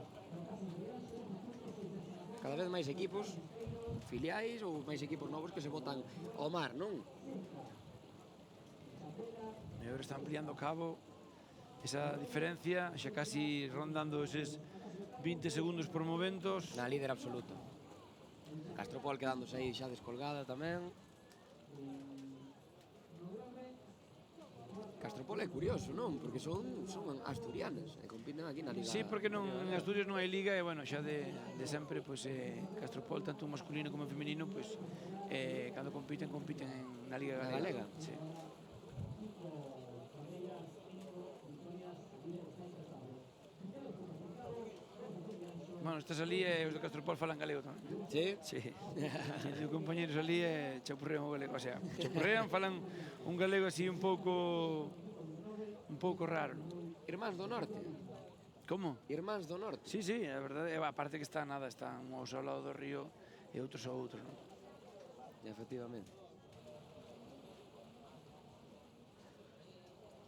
Cada vez máis equipos filiais ou máis equipos novos que se botan ao mar, non? E agora está ampliando o cabo esa diferencia, xa casi rondando eses 20 segundos por momentos. Na líder absoluta. Castropol quedándose aí xa descolgada tamén. Castropol é curioso, non? Porque son asturianas e compiten aquí na Liga. Sí, porque en Asturias non hai liga e, bueno, xa de sempre, pois, Castropol, tanto masculino como femenino, pois, cando compiten na Liga Galega. Sí. Bueno, estás ali e os de Castropol falan galego tamén. Sí? Sí. Os compañeros ali chapurrean o galego, o sea, chapurrean, falan un galego así un pouco raro, non? Irmáns do Norte. Como? Irmáns do Norte. Sí, a verdade, aparte que están uns ao lado do río e outros ao outro, non? Efectivamente.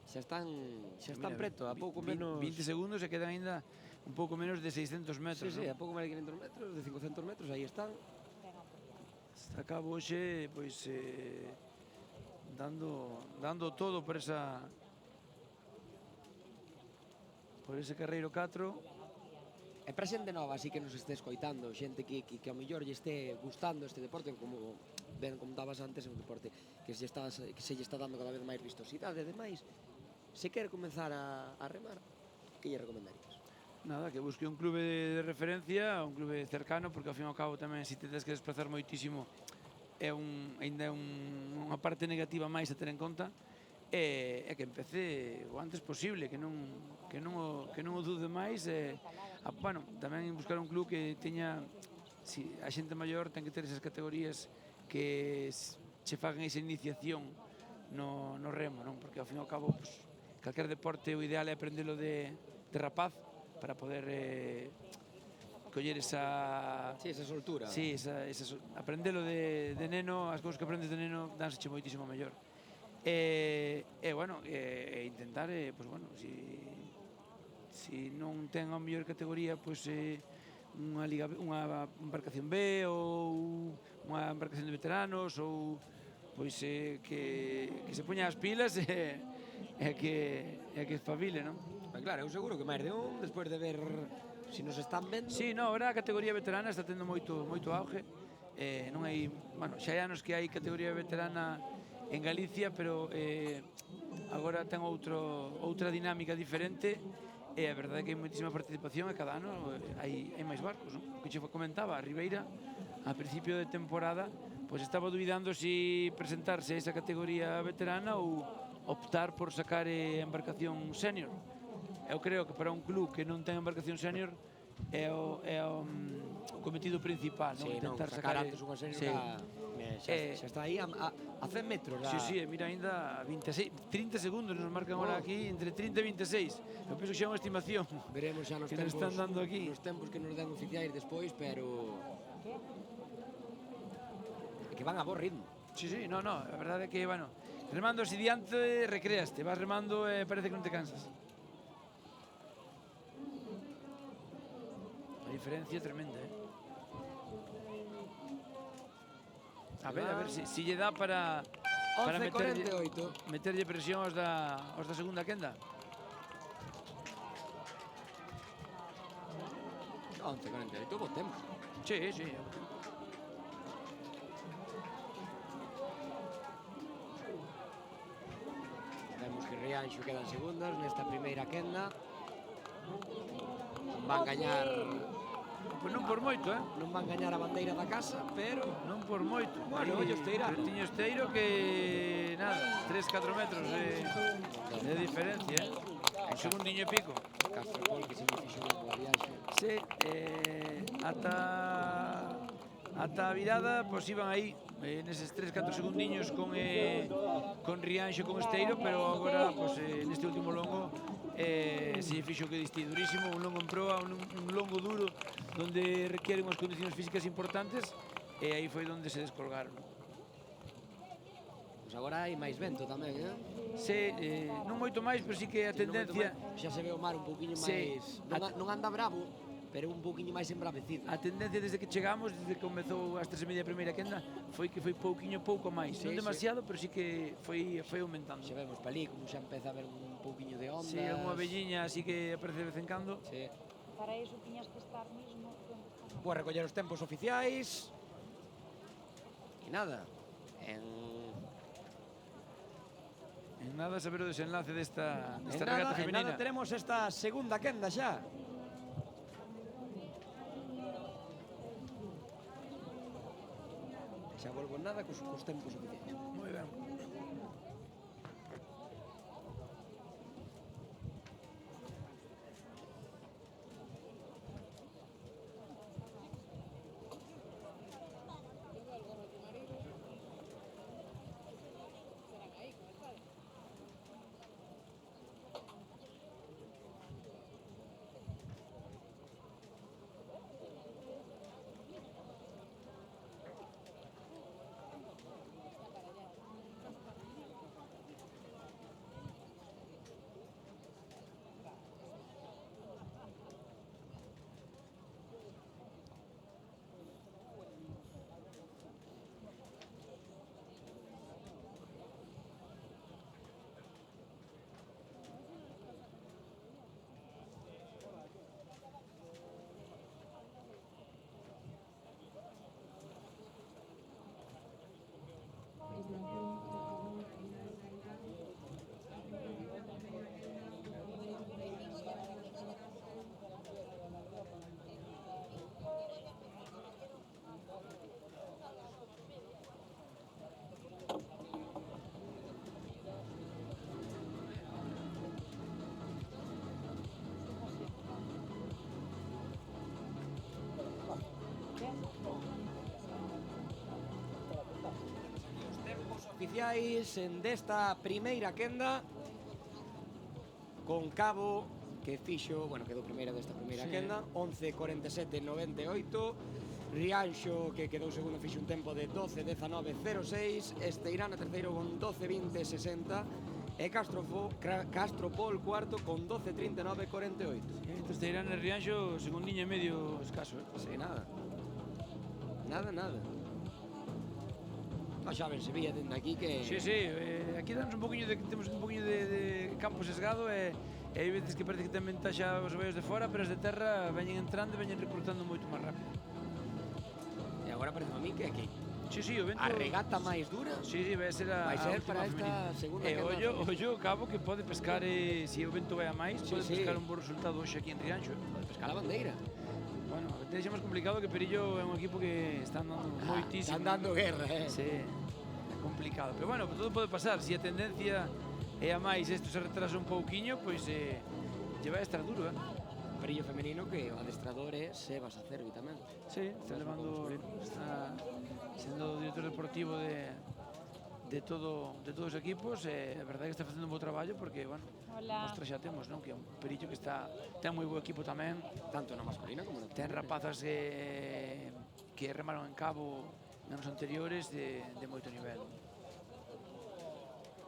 Xa están preto, a pouco menos... 20 segundos e quedan aínda un pouco menos de 600 metros, Sí, non? a pouco máis de 500 metros, de 500 metros, aí están. Está a cabo hoxe, pois, dando todo por ese carreiro 4. E para xente nova, así que nos este escoitando, xente que ao mellor lle este gustando este deporte, como ben comentabas antes, é un deporte que se lle está dando cada vez máis vistosidade, e demais, se quer comenzar a remar, que lle recomendarías? Nada, que busque un clube de referencia, un clube cercano, porque ao fin e ao cabo tamén, se te tens que desplazar moitísimo, ainda é unha parte negativa máis a ter en conta, e que empece o antes posible, que non o dude máis. Bueno, tamén buscar un club que teña, si a xente maior ten que ter esas categorías que che fagan esa iniciación no remo, non? Porque ao fin e ao cabo, pues, calquer deporte o ideal é aprendelo de rapaz, para poder coller esa... Sí, esa soltura. Sí, aprendelo de neno, as cousas que aprendes de neno danseche moitísimo mellor. Bueno, intentar, pues, bueno, si non ten a mellor categoría, pues, unha embarcación B ou unha embarcación de veteranos, ou pois que se poña as pilas e que espabile, non? Claro, eu seguro que máis de un, despois de ver se nos están vendo. Sí, no, ahora a categoría veterana está tendo moito auge. Non hai, bueno, xa hai anos que hai categoría veterana en Galicia, pero agora ten outra dinámica diferente, e a verdade é que hai moitísima participación e cada ano hai máis barcos, non? O que che comentaba, a Ribeira, a principio de temporada, pois estaba duvidando si presentarse a esa categoría veterana ou optar por sacar a embarcación senior. Eu creo que para un club que non ten embarcación senior é o o cometido principal, non? Sí, non, Intentar sacar sacar antes unha serie sí. xa está aí a 100 metros. Sí, sí, mira, ainda 26, 30 segundos nos marcan ahora aquí, entre 30 e 26. Eu penso que xa é unha estimación Veremos xa nos que nos tempos, están dando aquí. nos tempos que nos den oficiais despois, pero que van a bo ritmo. Sí, sí, no, a verdade é que, bueno, remando así diante, recreaste, vas remando e parece que non te cansas. A diferencia é tremenda, A ver si lle dá para 11:48. meterlle presión aos da segunda quenda. 11:48, bo tempo. Sí, sí. Vemos que Rianxo quedan segundas nesta primeira quenda. Van gañar, Pois non por moito, non van gañar a bandeira da casa, pero non por moito. Bueno, ollo Esteirano. Tiño Esteiro que, nada, 3-4 metros de diferencia, O segundiño e pico. Castrapol que se lle fixo unha boa viaxe. Sí, ata a virada, pois iban aí, neses 3-4 segundiños con Rianxo, con Esteiro, pero agora, pois, neste último longo, se lle fixo que distí durísimo, un longo en proa, un longo duro, donde requieren unhas condicións físicas importantes, e aí foi onde se descolgaron. Pois agora hai máis vento tamén, Sí, non moito máis, pero sí que a tendencia... Xa se ve o mar un pouquiño Sí. máis... Non anda bravo, pero un pouquiño máis embravecido. A tendencia desde que chegamos, desde que comezou as 3:30 a primeira quenda, foi que foi pouco máis. Sí, Non demasiado, pero sí que foi aumentando. Xa vemos pa ali como xa empeza a haber un pouquiño de ondas. Sí, algunha velliña así que aparece de vez en cando. Sí. Para eso tiñas que estar mismo donde estamos. Pois recoller os tempos oficiais. E nada, en nada saber o desenlace desta en regata nada femenina. teremos esta segunda quenda xa. Xa volvo en nada cos tempos oficiais. Moi ben. Oficiais en desta primeira quenda con Cabo que fixo, bueno, quedou primeira desta primeira quenda, 11:47.98. Rianxo que quedou segundo fixo un tempo de 12:19.06, Esteirana terceiro con 12:20.60 e Castropol cuarto con 12:39.48. Esteirana e Rianxo, segundiño e medio escaso. Sí, nada. Nada. Xa ben se vía dende aquí que... Sí, aquí temos un poquinho de campo sesgado e hai veces que parece que ten ventaxa os vellos de fora, pero as de terra veñen entrando e veñen recrutando moito máis rápido. E agora parece a mí que aquí Sí, o vento... a regata máis dura Sí, vai ser a para esta segunda quenda. ollo, Cabo que pode pescar, se o vento vai a máis, pode pescar un bo resultado hoxe aquí en Rianxo. Pode pescar a bandeira. Bueno, a veces é máis complicado que Perillo é un equipo que está andando moitísimo. Están dando guerra, Sí, é complicado. Pero bueno, todo pode pasar. Se a tendencia é a máis, isto se retrasa un pouquiño, pois lle vai a estar duro, Perillo femenino que o adestrador é Sebas Acerbi tamén. Sí, está sendo director deportivo de todos os equipos, é verdade que está facendo un bo traballo porque, bueno, mostra xa temos, non? Que é un Perillo que ten moi bo equipo tamén, Tanto na masculina como na ten femenina. rapazas que remaron en cabo anos anteriores de moito nivel.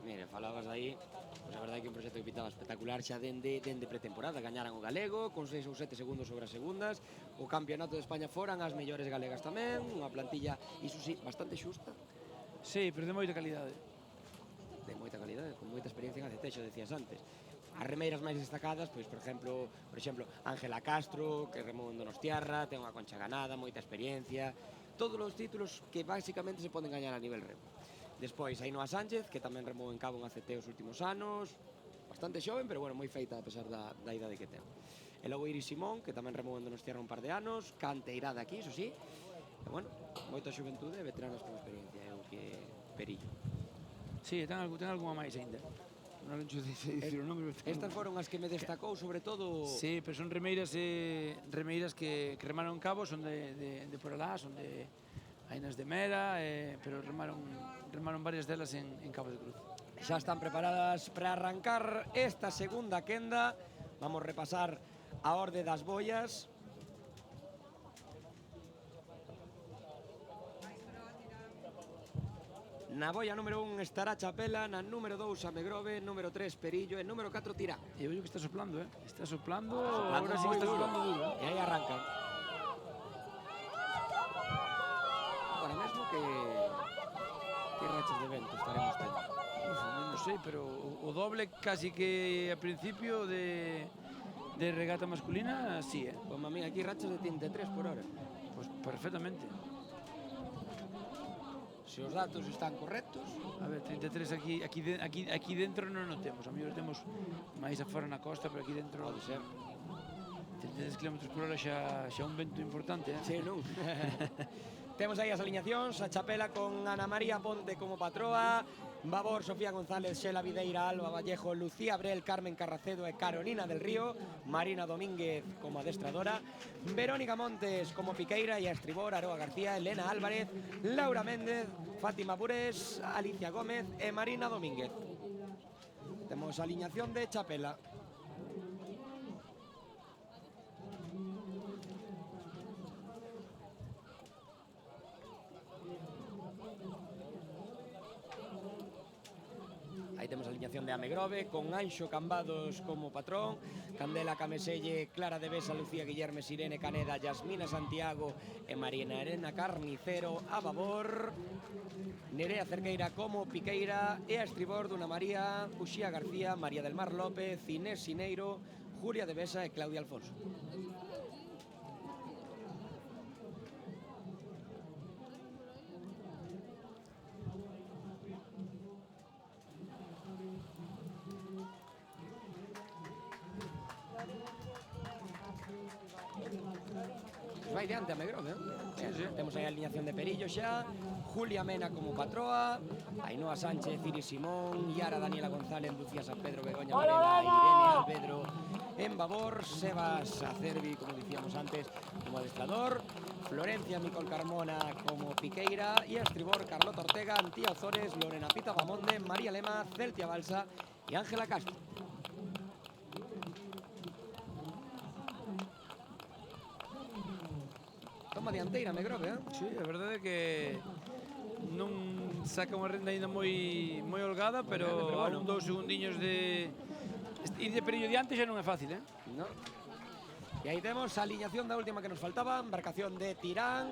Mire, falabas aí, pois a verdade é que un proxecto que pitaba espectacular xa dende pretemporada. Gañaran o galego con 6 ou 7 segundos sobre as segundas. O campeonato de España foran as mellores galegas tamén. Unha plantilla, iso sí, bastante xusta, Sí, pero de moita calidade. de moita calidade, con moita experiencia en ACT, xa decías antes. As remeiras máis destacadas, pois, por exemplo, Ángela Castro, que remou en Donostiarra, ten unha concha ganada, moita experiencia, todos os títulos que basicamente se poden gañar a nivel remo. Despois, Ainhoa Sánchez, que tamén remou en cabo en ACT os últimos anos, bastante xoven, pero bueno, moi feita a pesar da idade que ten. E logo Iris Simón, que tamén remou en Donostiarra un par de anos, canteirada aquí, iso sí, e bueno, moita xuventude e veteranas con experiencia, é o que Perillo. Sí, ten algunha máis ainda. Non ancho de dicir o nome. Estas foron as que me destacou, sobre todo... Sí, pero son remeiras que remaron en cabo, son de por alá, son de Ainas de Mera, pero remaron varias delas en Cabo de Cruz. Xa están preparadas para arrancar esta segunda quenda. Vamos repasar a orde das boias. Na boia número 1 estará Chapela, na número 2 Amegrove, número 3 Perillo e número 4 Tirán. E ollo que está soplando, Está soplando, Soplando ahora sí que moi está duro. soplando duro, E aí arrancan. Agora mesmo que rachas de vento estaremos tendo. Non sei, pero o doble casi que a principio de regata masculina, sí, Pues mami, aquí rachas de 33 por hora. Pues perfectamente. Se os datos están correctos, A ver, 33 aquí dentro non o temos. A mellor temos máis afora na costa, pero aquí dentro pode ser. 33 km por hora xa un vento importante, Sí, non? Temos aí as aliñacións, a Chapela con Ana María Ponte como patroa, Babor, Sofía González, Xela Videira, Alba Vallejo, Lucía Abrel, Carmen Carracedo e Carolina del Río, Marina Domínguez como adestradora, Verónica Montes como piqueira e a estribor, Aroa García, Elena Álvarez, Laura Méndez, Fátima Bures, Alicia Gómez e Marina Domínguez. Temos a aliñación de Chapela. Aí temos a aliñación de Amegrove, con Anxo Cambados como patrón, Candela Cameselle, Clara de Besa, Lucía Guillerme, Irene Caneda, Yasmina Santiago e Marina Elena Carnicero a babor, Nerea Cerqueira como piqueira e a estribor Duna María, Uxía García, María del Mar López, Inés Sineiro, Julia de Besa e Claudia Alfonso. Vai diante a Megrove, Sí. Temos aí a alineación de Perillo xa, Julia Mena como patroa, Ainhoa Sánchez, Iris Simón, Yara Daniela González, Lucía San Pedro, Begoña Varela, Irene Albedro en babor, Sebas Acerbi, como dicíamos antes, como adestrador, Florencia Micol Carmona como piqueira e a estribor Carlota Ortega, Antía Ozores, Lorena Pita Bamonde, María Lema, Celtia Balsa e Ángela Castro. Toma dianteira Megrove, Sí, a verdade é que non saca unha renda ainda moi holgada, pero bueno. a 2 segundiños de ir de Perillo diante xa non é fácil, ¿no? E aí temos a aliñación da última que nos faltaba, embarcación de Tirán,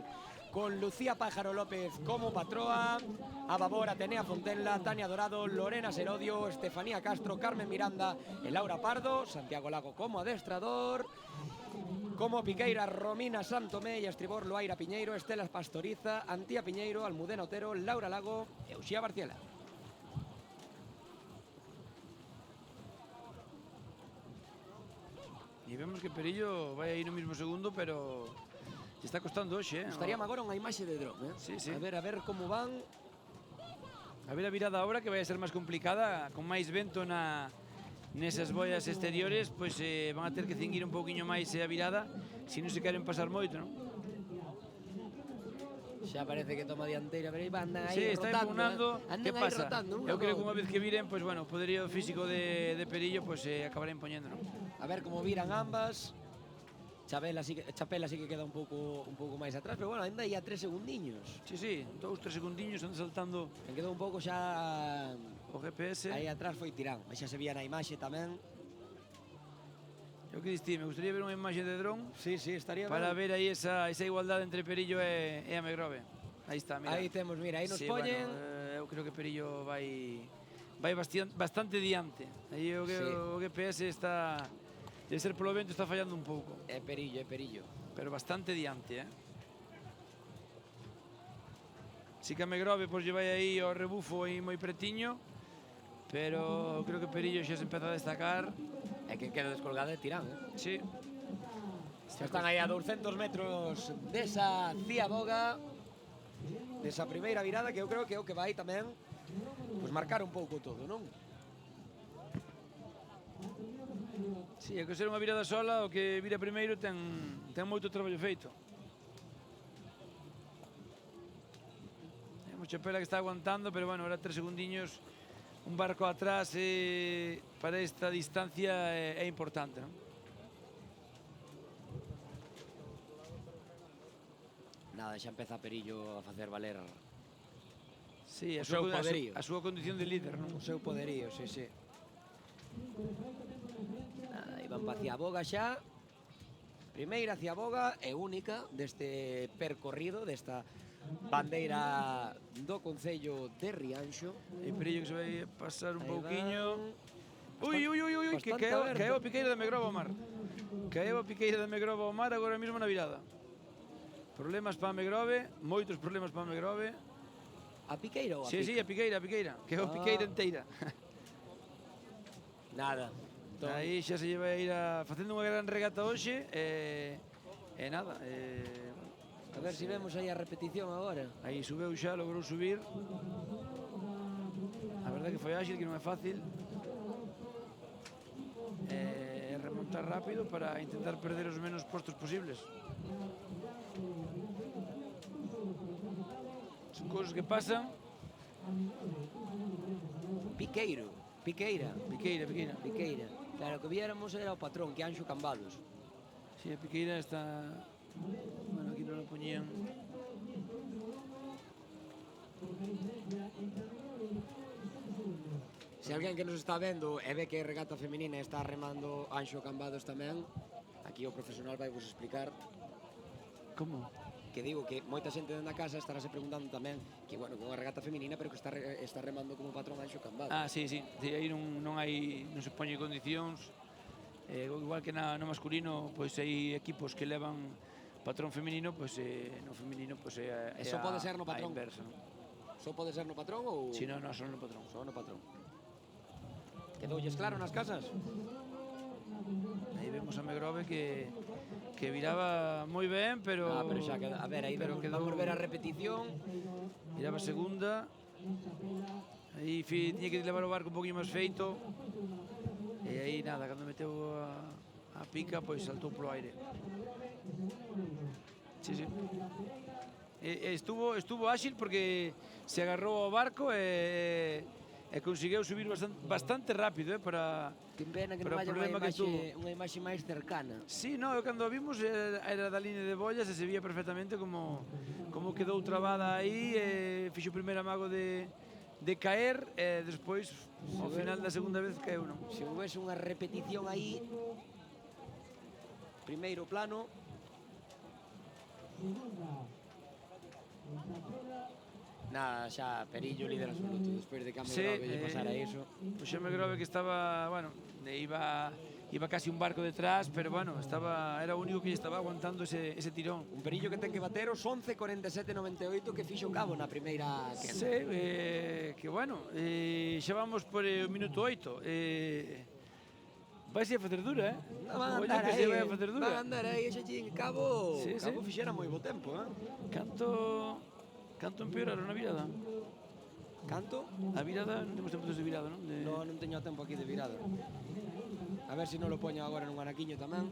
con Lucía Pájaro López como patroa, a babor Atenea Fontenla, Tania Dorado, Lorena Serodio, Estefanía Castro, Carmen Miranda e Laura Pardo, Santiago Lago como adestrador, como piqueira Romina Santomé e a estribor Loaira Piñeiro, Estela Pastoriza, Antía Piñeiro, Almudena Otero, Laura Lago e Uxía Barciela. E vemos que Perillo vai aí no mismo segundo, pero lle está costando hoxe, Gustaríame agora unha imaxe de dron, Sí. A ver como van. A ver a virada ahora que vai a ser máis complicada, con máis vento na nesas boias exteriores, pois van a ter que cinguir un pouquiño máis a virada, se non se queren pasar moito, non? Xa parece que toma dianteira, pero aí andan aí Sí, está rotando. impugnando. Andan Que aí pasa? rotando, Eu creo que unha vez que viren, pois bueno, o poderío físico de Perillo pois acabará impoñendo, non? A ver como viran ambas. Chapela sí que queda un pouco máis atrás, pero bueno, ainda aí a 3 segundiños. Sí, 2-3 segundinhos anda saltando Me quedou un pouco xa o GPS. aí atrás foi tirán, mas xa se vía na imaxe tamén. Eu que diste, me gustaría ver unha imaxe de dron Sí, estaría para ben. ver aí esa igualdade entre Perillo e a Megrove. Aí está, mira. Aí temos, mira, aí nos Sí, poñen. bueno, eu creo que Perillo vai bastante diante. Aí o GPS está, de ser polo vento, está fallando un pouco. É Perillo. Pero bastante diante, Si que a Megrove pois lle vai aí ao rebufo aí moi pretiño, pero creo que Perillo xa se empeza a destacar. É que queda descolgada de tirán, Sí. Xa están aí a 200 metros desa ciaboga, desa primeira virada, que eu creo que é o que vai tamén pues marcar un pouco todo, non? Sí, é que ser unha virada sola, o que vira primeiro ten moito traballo feito. Temos Chapela que está aguantando, pero bueno, ahora 3 segundiños, un barco atrás para esta distancia é importante, non? Nada, xa empeza Perillo a facer valer Sí, o seu poderío. a súa condición de líder, non? O seu poderío, sí. Nada, iban pa Ciaboga xa. Primeira Ciaboga e única deste percorrido, desta bandeira do Concello de Rianxo. E Perillo que se vai pasar un Aí pouquiño. van. Ui, que bastante aberto. caeu a piqueira de Megrova ao mar. Caeu a piqueira de Megrova ao mar agora mesmo na virada. Problemas para a Megrove, moitos problemas para a Megrove. A piqueira ou a Sí, pica? a piqueira. Que é a piqueira inteira. Nada. Entón, Aí xa se lleva a ir facendo unha gran regata hoxe e nada. a ver se vemos aí a repetición agora. Aí subeu xa, logrou subir. A verdade que foi áxil, que non é fácil. Remontar rápido para intentar perder os menos postos posibles. Son cousas que pasan. Piqueira. Piqueira. Claro, que viéramos era o patrón, que Anxo Cambados. Si, a piqueira está... Bueno, aquí non lo poñían. Se alguén que nos está vendo e ve que é regata feminina e está remando Anxo Cambados tamén, aquí o profesional vai vos explicar. Como? Que digo que moita xente dentro da casa estará se preguntando tamén que, bueno, que é unha regata feminina, pero que está remando como patrón Anxo Cambados. Ah, sí. Aí non se poñe condicións. Igual que no masculino, pois hai equipos que levan patrón feminino, pois no feminino pois é Eso pode ser no patrón? a inversa, non? Só pode ser no patrón ou...? Si, non, só no patrón. Só no patrón. Quedoulles claro nas casas? Aí vemos a Megrove que viraba moi ben, pero... Pero xa queda... A ver, aí pero vamos ver a repetición. Viraba segunda. Aí tiña que levar o barco un poquinho máis feito. E aí nada, cando meteu a pica, pois saltou polo aire. Sí. Estuvo áxil porque se agarrou ao barco e conseguiu subir bastante rápido para... Que pena que Pero non o haya problema que tuvo. unha imaxe máis cercana. Sí, no, cando a vimos era da línea de bollas e se vía perfectamente como quedou trabada aí, fixo o primeiro amago de caer e despois, ao final da segunda vez, caeu, non? Se houvese unha repetición aí, primeiro plano, nada, xa Perillo líder absoluto, despois de que a Megrove lle pasara iso. Pois xa Megrove que estaba, bueno, iba casi un barco detrás, pero bueno, era o único que lle estaba aguantando ese tirón. Un Perillo que ten que bater os 11:47:98 que fixo cabo na primeira quenda. Sí, que bueno, xa vamos por o minuto 8. Vai ser a facer dura, Van a Ollo andar que aí, se vai a facer dura. van a andar aí, xa chin, cabo Sí. fixera moi bo tempo, Canto empeoraron na virada? Canto? A virada, non temos tempo de virada, non? De... No, non teño tempo aquí de virada. A ver se non lo poño agora nun anaquiño tamén.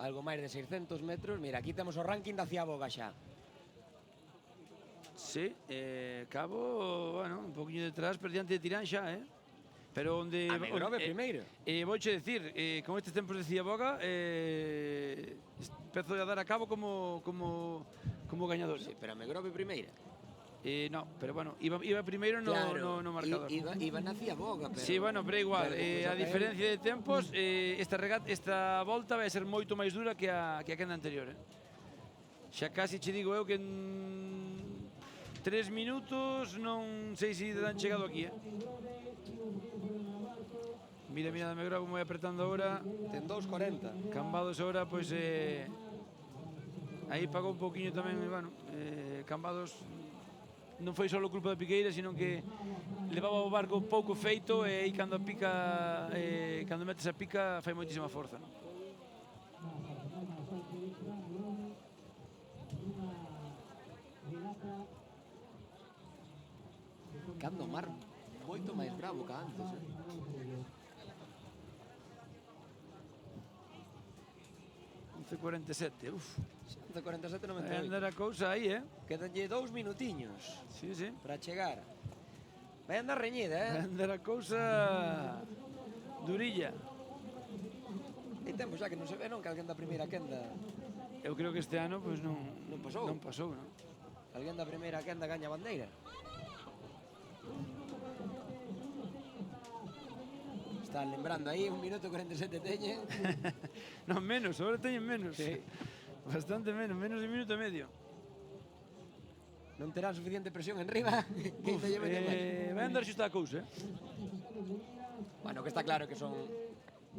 Algo máis de 600 metros. Mira, aquí temos o ranking da Ciaboga xa. Sí, Cabo, bueno, un poquinho detrás, pero diante de Tirán xa, Pero onde... A Megrove primeiro. Vouche decir, con estes tempos de Ciaboga, empezo a dar a Cabo como gañador. Sí, pero a Megrove primeira. No, pero bueno, iba primeiro no marcador. Iba na Ciaboga, pero... Sí, bueno, pero igual, a diferencia de tempos, esta volta vai ser moito máis dura que a quenda anterior, Xa casi che digo eu que en 3 minutos non sei se han chegado aquí, Mira da Megrove como vai apretando agora. Ten 2.40. Cambados agora, pois, aí pagou un pouquiño tamén, bueno, Cambados non foi só culpa da Piqueira, sino que levaba o barco pouco feito e aí cando a pica, cando metes a pica fai moitísima forza, Cando o mar moito máis bravo que antes, 11.47, 147 non me vai andar a cousa aí, Quedanlle 2 minutiños Sí, sí. para chegar. Vai andar reñida, Vai andar a cousa durilla. E tempo xa que non se ve, non? Que alguén da primeira quenda... Eu creo que este ano, pois non pasou. Non pasou, non? Alguén da primeira quenda gaña a bandeira. Están lembrando aí, 1 minuto 47 teñen. Non, menos, agora teñen menos. Sí. Bastante menos de minuto e medio. Non terán suficiente presión en riba. Que ainda lle mete máis. Vai andar xusta a cousa, Bueno, que está claro que son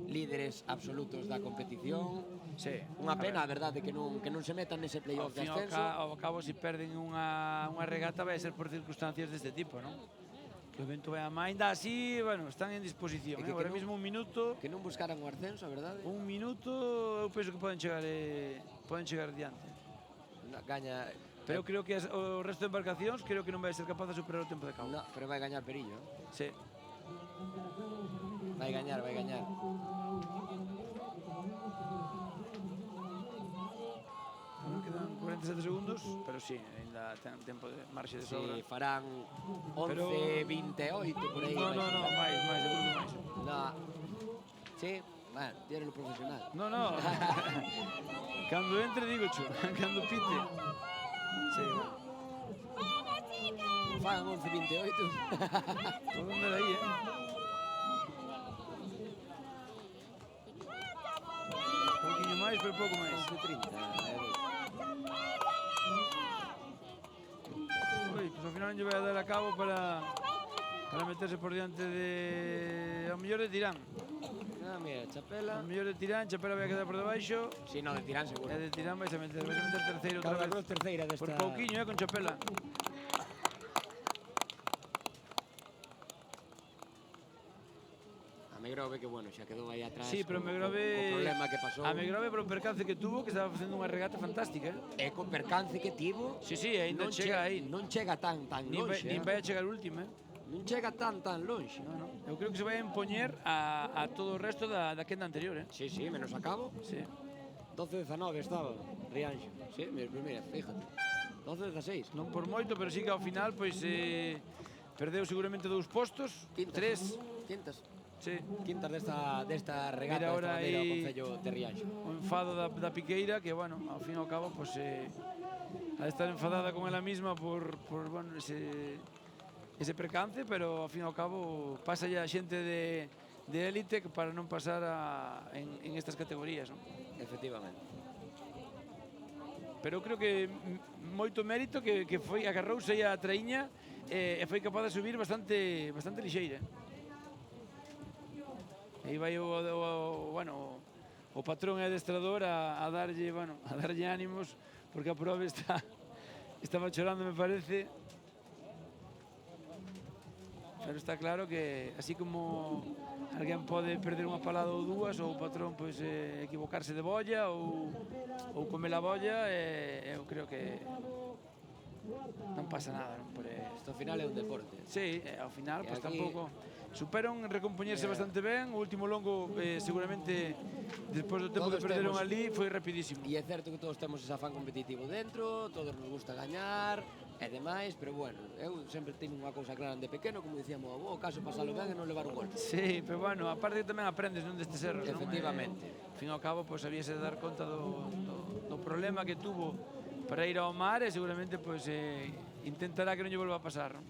líderes absolutos da competición. Sí. Unha pena, a verdade, que non se metan nese Ao playoff de fin ascenso. ao cabo, se perden unha regata, vai ser por circunstancias deste tipo, non? Que o vento vai a má. Ainda así, bueno, están en disposición. E que Agora non- mismo un minuto, Que non buscaran o ascenso, a verdade. eu penso que poden chegar diante. Gaña... Pero eu creo que o resto de embarcacións creo que non vai ser capaz de superar o tempo de Cabo. No, pero vai gañar Perillo. Sí. Vai gañar. Bueno, quedan 47 segundos, pero sí, ainda ten tempo de marxe de sobra. Si farán 11.28 por aí. No, máis, eu creo que máis. No. Sí, bueno, tiene lo profesional. No. Cando entre, digo cho, cando pite. Sí. Fan 11.28. Por onde era aí, Un pouquinho máis, pero pouco máis. 11.30. Ui, pois ao final non lle vai a dar a cabo para meterse por diante de... ao mellor de Tirán. Ah, mira, Chapela. Ao mellor de Tirán, Chapela vai a quedar por debaixo. Si, no, de Tirán seguro. E de Tirán vais a meter terceiro outra Carlos vez. Cruz terceira desta... Por pouquiño, con Chapela. A Megrove, que bueno, xa quedou aí atrás. Sí, pero co Megrove... problema que pasou. A Megrove, por o percance que tuvo, que estaba facendo unha regata fantástica. E co percance que tivo... Sí, ainda chega aí. Non chega tan lonxe. Nin vai a chegar o último, Non chega tan lonxe. No. Eu creo que se vai a impoñer a todo o resto da quenda anterior, Sí, menos a Cabo. Sí. 12-19 estaba Rianxo. Sí, mira, fíjate. 12-16. Non por moito, pero sí que ao final, pois, perdeu seguramente 2 postos. Quintas. 3. Quintas. Sí. Quintas desta regata, Mira desta ahora bandeira ao aí Concello de Rianxo. O enfado da Piqueira, que, bueno, ao fin e ao cabo, pois, a estar enfadada con ela misma por bueno, ese percance, pero ao fin e ao cabo pasa ya xente de élite para non pasar en estas categorías, non? Efectivamente. Pero eu creo que moito mérito que foi agarrouse aí a traíña e foi capaz de subir bastante lixeira. Aí vai o patrón e adestrador a darlle ánimos, porque a prova estaba chorando, me parece. Pero está claro que así como alguén pode perder unha palada ou dúas, ou o patrón pois equivocarse de bolla ou comer a bolla, eu creo que non pasa nada, non? Isto ao final é un deporte. Sí, ao final, E pois aquí- tampouco superan recompoñerse bastante ben. O último longo, seguramente, despois do tempo Todos que perderon temos- ali, foi rapidísimo. E é certo que todos temos ese afán competitivo dentro, todos nos gusta gañar e demais, pero bueno, eu sempre teño unha cousa clara de pequeno, como dicía mo avó, o caso pasalo ben e non levar un golpe. Sí, pero bueno, aparte que tamén aprendes non destes erros, non? Efectivamente. Ao fin e ao cabo, pois habíase de dar conta do problema que tuvo para ir ao mar e seguramente pois intentará que non lle volva a pasar, non?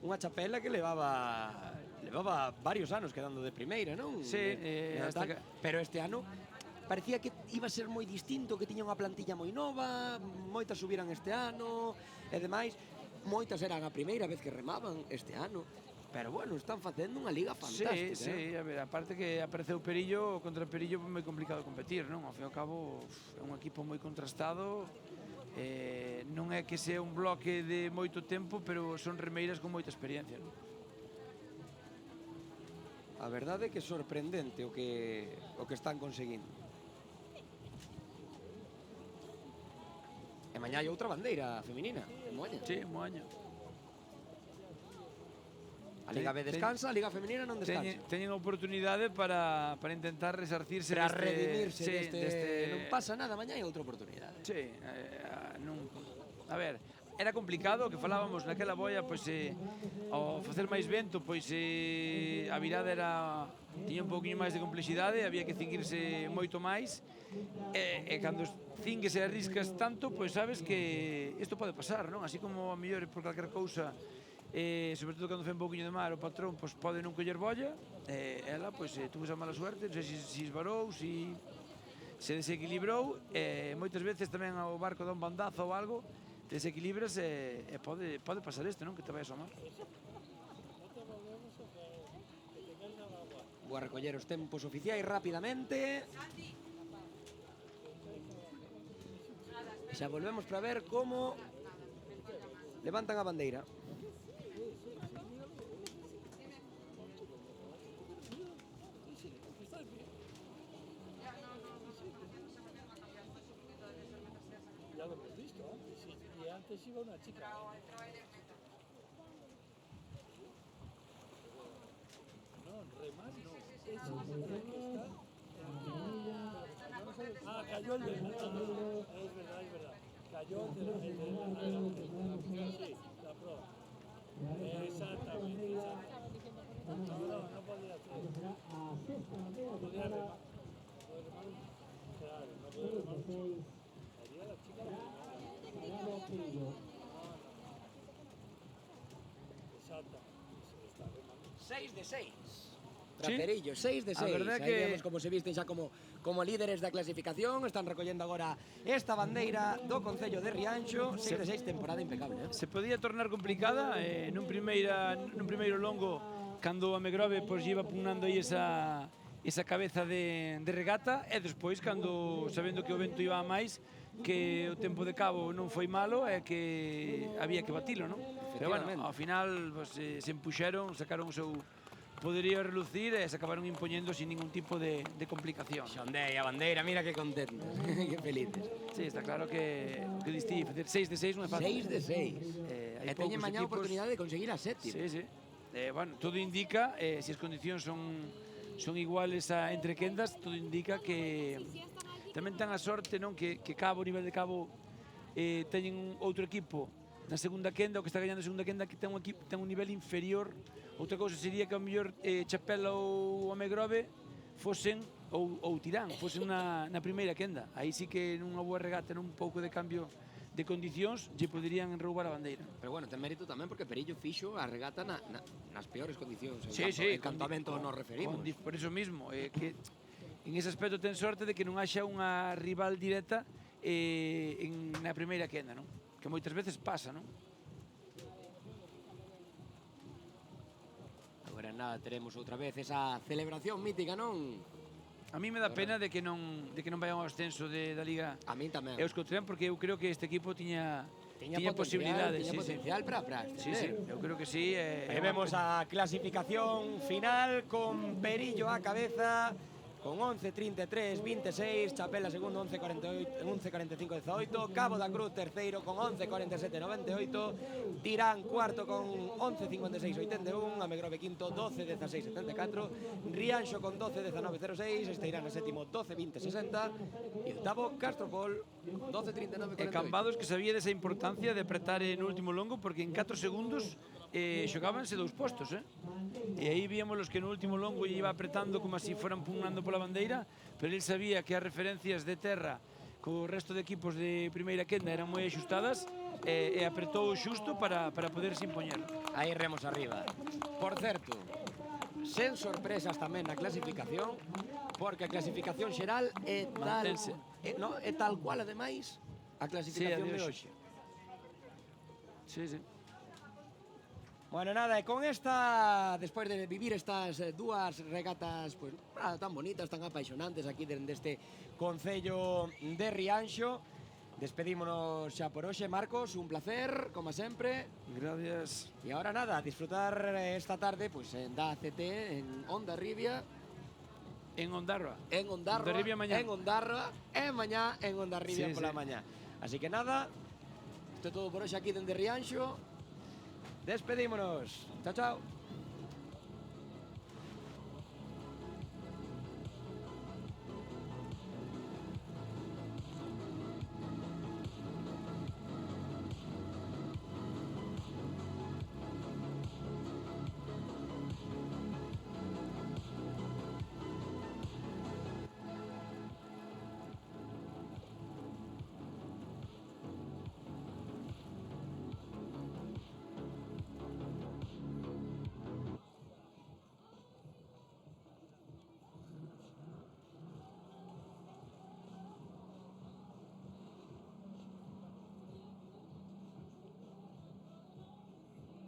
Unha chapela que levaba varios anos quedando de primeira, non? Sí, hasta que- Pero este ano parecía que iba a ser moi distinto, que tiña unha plantilla moi nova, moitas subiran este ano e demais, moitas eran a primeira vez que remaban este ano, pero bueno, están facendo unha liga fantástica. Sí, a ver, aparte que apareceu Perillo, contra Perillo é moi complicado competir, non? Ao fin e ao cabo, é un equipo moi contrastado, non é que sea un bloque de moito tempo, pero son remeiras con moita experiencia, non? A verdade é que é sorprendente o que están conseguindo. E mañá hai outra bandeira feminina, en Moaña. Sí, Moaña. A Liga B descansa, a Liga Feminina non descansa. Teñen oportunidade para intentar resarcirse Para redimirse sí, deste... Non pasa nada, mañá hai outra oportunidade. Sí, non... A ver, era complicado, o que falábamos naquela boia, pois ao facer máis vento, pois a virada era tiña un pouquiño máis de complexidade, había que cinguirse moito máis, e cando cingues e arriscas tanto, pois sabes que isto pode pasar, non? Así como a mellor por calquer cousa, sobre todo cando fai un pouquiño de mar, o patrón pois pode non coller bolla, ela pois tuvo esa mala suerte, non sei se esvarou, se desequilibrou, e moitas veces tamén o barco dá un bandazo ou algo, desequilibras e pode pasar isto, non? Que te vayas ao mar. Vou a recoller os tempos oficiais rapidamente. Xa volvemos para ver como levantan a bandeira. Ya lo hemos visto antes, sí. Y antes iba una chica. No, remar no. Esa es la que está. Ah, cayó el de la. Es verdad. Cayó el de la. Sí, la prueba. Exactamente. No podía hacer. No podía remar. Claro, no podía remar. Sería la chica de Exacto. Está remando. 6 de 6. Sí. Traperillo, 6 de A 6. verdad Aí que- vemos como se visten xa como líderes da clasificación. Están recollendo agora esta bandeira do Concello de Rianxo. 6 de 6, temporada impecable. Se podía tornar complicada nun primeiro longo, cando a Megrove pois iba pugnando aí esa cabeza de regata, e despois cando sabendo que o vento iba a máis, que o tempo de cabo non foi malo e que había que batilo, non? Pero bueno, Efectivamente. ao final pues, se empuxeron, sacaron o seu poderío a relucir e se acabaron impoñendo sin ningún tipo de complicación. Xondei a bandeira, mira que contentos. Que felices. Sí, está claro que distí, facer 6 de 6 non é fácil. 6 de 6. Hai E teñen poucos mañá a equipos- oportunidade de conseguir a sétima. Sí, sí. Bueno, todo indica, se as condicións son iguales a entre quendas, todo indica que tamén ten a sorte, non, que Cabo, o nivel de Cabo, teñen outro equipo na segunda quenda, o que está gañando a segunda quenda, que ten un nivel inferior. Outra cousa sería que ao mellor Chapela ou o Megrove fosen ou Tirán, fosen na primeira quenda. Aí sí que nunha boa regata, nun pouco de cambio de condicións, lle poderían roubar a bandeira. Pero bueno, ten mérito tamén porque Perillo fixo a regata nas peores condicións. Sí, En campamento nos referimos. Por eso mismo, que en ese aspecto ten sorte de que non haxa unha rival directa na primeira quenda, non? Que moitas veces pasa, non? Agora nada, teremos outra vez esa celebración mítica, non? A mí me dá pena de que non vayan ao ascenso da Liga A mí tamén. Euskotren, porque eu creo que este equipo tiña tiña posibilidades, tiña sí, potencial para Sí, ascender. eu creo que sí. Aí vemos a clasificación final con Perillo a cabeza con 11.33, 26, Chapela segundo 11.45, 18, Cabo da Cruz terceiro con 11.47, 98, Tirán cuarto con 11.56, 81, Amegrove quinto 12.16, 74, Rianxo con 12.19, 06, Esteirana sétimo 12.20, 60 e octavo Castropol 12.39, 48. Cambados que sabía desa importancia de apretar no último longo porque en 4 segundos xogábanse 2 postos, E aí víamos los que no último longo iba apretando como así fueran pugnando pola bandeira, pero él sabía que as referencias de terra co resto de equipos de primeira quenda eran moi axustadas e apretou xusto para poderse impoñer. Aí remos arriba. Por certo, sen sorpresas tamén na clasificación, porque a clasificación xeral é tal, Mantense. é tal cual, ademais, a clasificación de hoxe. Sí, sí. Bueno, nada, e con esta, despois de vivir estas dúas regatas pues, tan bonitas, tan apaixonantes aquí dende este concello de Rianxo, despedímonos xa por hoxe, Marcos, un placer, como sempre. Gracias. E ahora nada, disfrutar esta tarde pues, da ACT en Onda Ribia. En Ondarroa. En Ondarroa. Ondarribia mañá. En Ondarroa. E mañá en Onda Ribia Sí, pola sí. mañá. Así que nada, isto é todo por hoxe aquí dende Rianxo. Despedímonos. Chao, chao.